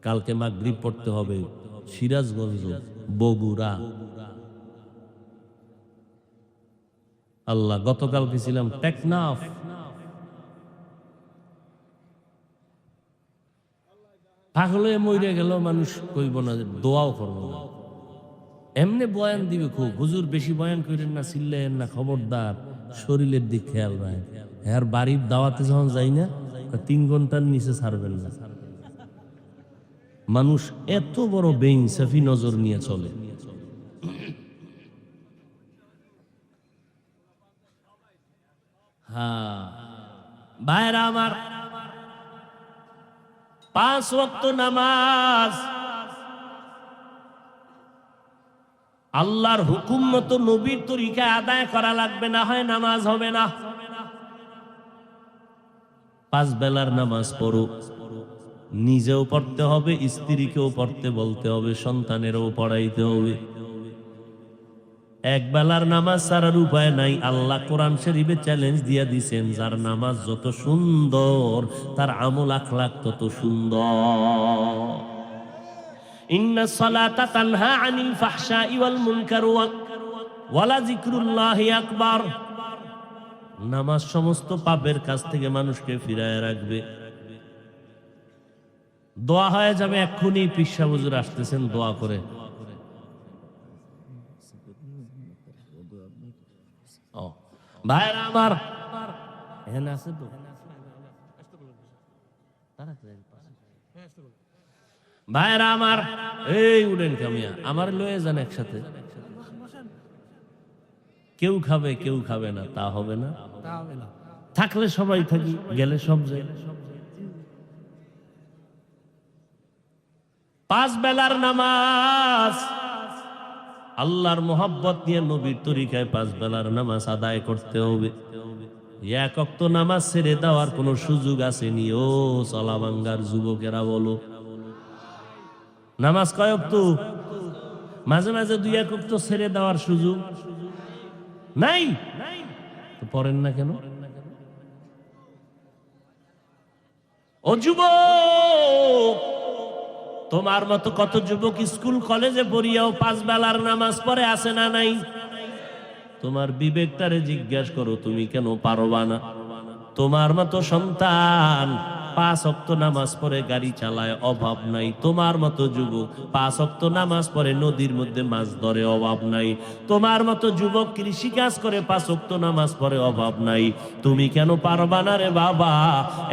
কালকে মাগরিব পড়তে হবে সিরাজগঞ্জ, বগুড়া। আল্লাহ, গতকালকে ছিলাম টেকনাফ। পাগলে মরে গেল মানুষ, কইব না দোয়াও করবো না, এমনি বয়ান দিবে খুব। হুজুর বেশি বয়ান করেন না, চিল্লেন না, খবরদার, শরীরের দিক খেয়াল রাখেন। আর বাড়ির দাওয়াতে যখন যাই না, 3 ঘন্টার নিচে ছাড়বেন না। মানুষ এত বড় বেইনসাফি নজর নিয়ে চলে। হ্যাঁ ভাইরা আমার, 5 ওয়াক্ত নামাজ আল্লাহর হুকুম মতো নবীর তরিকায় আদায় করা লাগবে, না হয় নামাজ হবে না। 5 বেলার নামাজ পড়ো, নিজেও পড়তে হবে, স্ত্রীকেও পড়তে বলতে হবে, সন্তানেরও পড়াইতে হবে। 1 বেলার নামাজ ছাড়ার উপায় নাই। আল্লাহ কোরআন শরীফে চ্যালেঞ্জ দিয়া দিছেন, যার নামাজ যত সুন্দর তার আমল আখলাক তত সুন্দর। ইন্নাস সালাতা তানহা আনিল ফাহশাই ওয়াল মুনকার ওয়ালা যিকরুল্লাহি আকবার। নামাজ সমস্ত পাপের কাছ থেকে মানুষকে ফিরায় রাখবে। দোয়া হয়ে যাবে এক্ষুনি। পিসা হুজুর আসতেছেন, দোয়া করে। ভাইরা আমার, এখানে আছে তো ভাইরা আমার, এই উঠেন কামিয়া, আমার লয়ে যান একসাথে। কেউ খাবে কেউ খাবে না, তা হবে না। থাকলে সবাই থাকি, গেলে সব যায়। 5 বেলার নামাজ আল্লাহর মোহাব্বত নিয়ে নবীর তরিকায় 5 বেলার নামাজ আদায় করতে হবে। 1 ওয়াক্ত নামাজ ছেড়ে দেওয়ার কোনো সুযোগ আসেনি। ও চলাবাঙ্গার যুবকেরা বলো, নামাজ কয় ওয়াক্ত? মাঝে মাঝে 2-1 ওয়াক্ত ছেড়ে দেওয়ার সুযোগ নাই, তো পড়েন না কেন? ও যুবক, তোমার মতো কত যুবক স্কুল কলেজে পড়িয়াও 5 বেলার নামাজ পড়ে, আছে না নাই? তোমার বিবেকটারে জিজ্ঞাসা করো, তুমি কেন পারবা না? তোমার মতো সন্তান 5 ওয়াক্ত নামাজ পড়ে গাড়ি চালায়, অভাব নাই। তোমার মতো যুবক 5 ওয়াক্ত নামাজ পড়ে নদীর মধ্যে মাছ ধরে, অভাব নাই। তোমার মতো যুবক কৃষি কাজ করে 5 ওয়াক্ত নামাজ পড়ে, অভাব নাই। তুমি কেন পারবা না রে বাবা?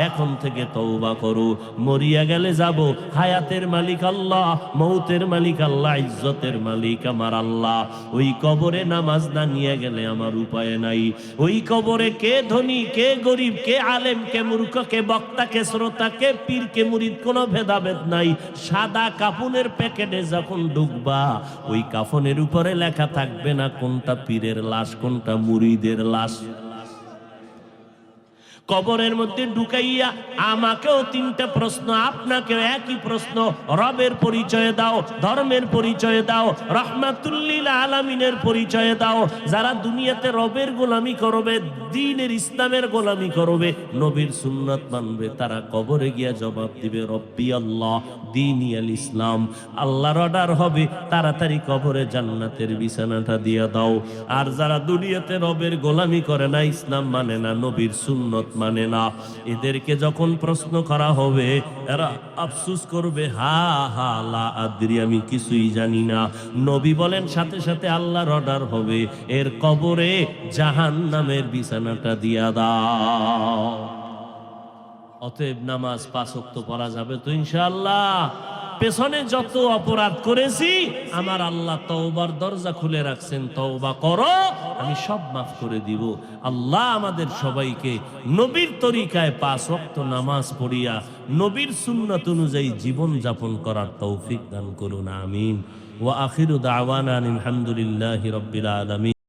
এখন থেকে তওবা করো। মরিয়া গেলে যাব, হায়াতের মালিক আল্লাহ, মৌতের মালিক আল্লাহ, ইজ্জতের মালিক আমার আল্লাহ। ওই কবরে নামাজ না নিয়ে গেলে আমার উপায় নাই। ওই কবরে কে ধনী, কে গরিব, কে আলেম, কে মূর্খ, কে বক্তা, কে শ্রোতা, কে পীর, কে মুরিদ, কোনো ভেদাভেদ নাই। সাদা কাফনের প্যাকেটে যখন ঢুকবা, ওই কাফনের উপরে লেখা থাকবে না কোনটা পীরের লাশ, কোনটা মুরিদের লাশ। কবরের মধ্যে ঢুকাইয়া আমাকেও 3টা প্রশ্ন, আপনাকেও একই প্রশ্ন। রবের পরিচয় দাও, ধর্মের পরিচয় দাও, রহমাতুল্লিল আলামিনের পরিচয় দাও। যারা দুনিয়াতে রবের গোলামি করবে, দ্বীনের ইসলামের গোলামি করবে, নবীর সুন্নাত মানবে, তারা কবরে গিয়া জবাব দিবে রব্বি আল্লাহ দীনি আল ইসলাম। আল্লাহর অর্ডার হবে তাড়াতাড়ি কবরে জান্নাতের বিছানাটা দিয়ে দাও। আর যারা দুনিয়াতে রবের গোলামি করে না, ইসলাম মানে না, নবীর সুন্নত মানে না, এদেরকে যখন প্রশ্ন করা হবে এরা আফসোস করবে, হা হা লা আদ্রি, আমি কিছুই জানি না। নবী বলেন সাথে সাথে আল্লাহর অর্ডার হবে, এর কবরে জাহান্নামের বিছানাটা দিয়া দাও। অতএব নামাজ 5 ওয়াক্ত পড়া যাবে তো ইনশাআল্লাহ। পেছনে যত অপরাধ করেছি আমার আল্লাহ তওবার দরজা খুলে রাখছেন, তওবা করো, আমি সব মাফ করে দিব। আল্লাহ আমাদের সবাইকে নবীর তরিকায় 5 ওয়াক্ত নামাজ পড়িয়া নবীর সুন্নাত অনুযায়ী জীবন যাপন করার তৌফিক দান করুন, আমিন। ওয়া আখিরু দাওয়ানা আলহামদুলিল্লাহি রাব্বিল আলামিন।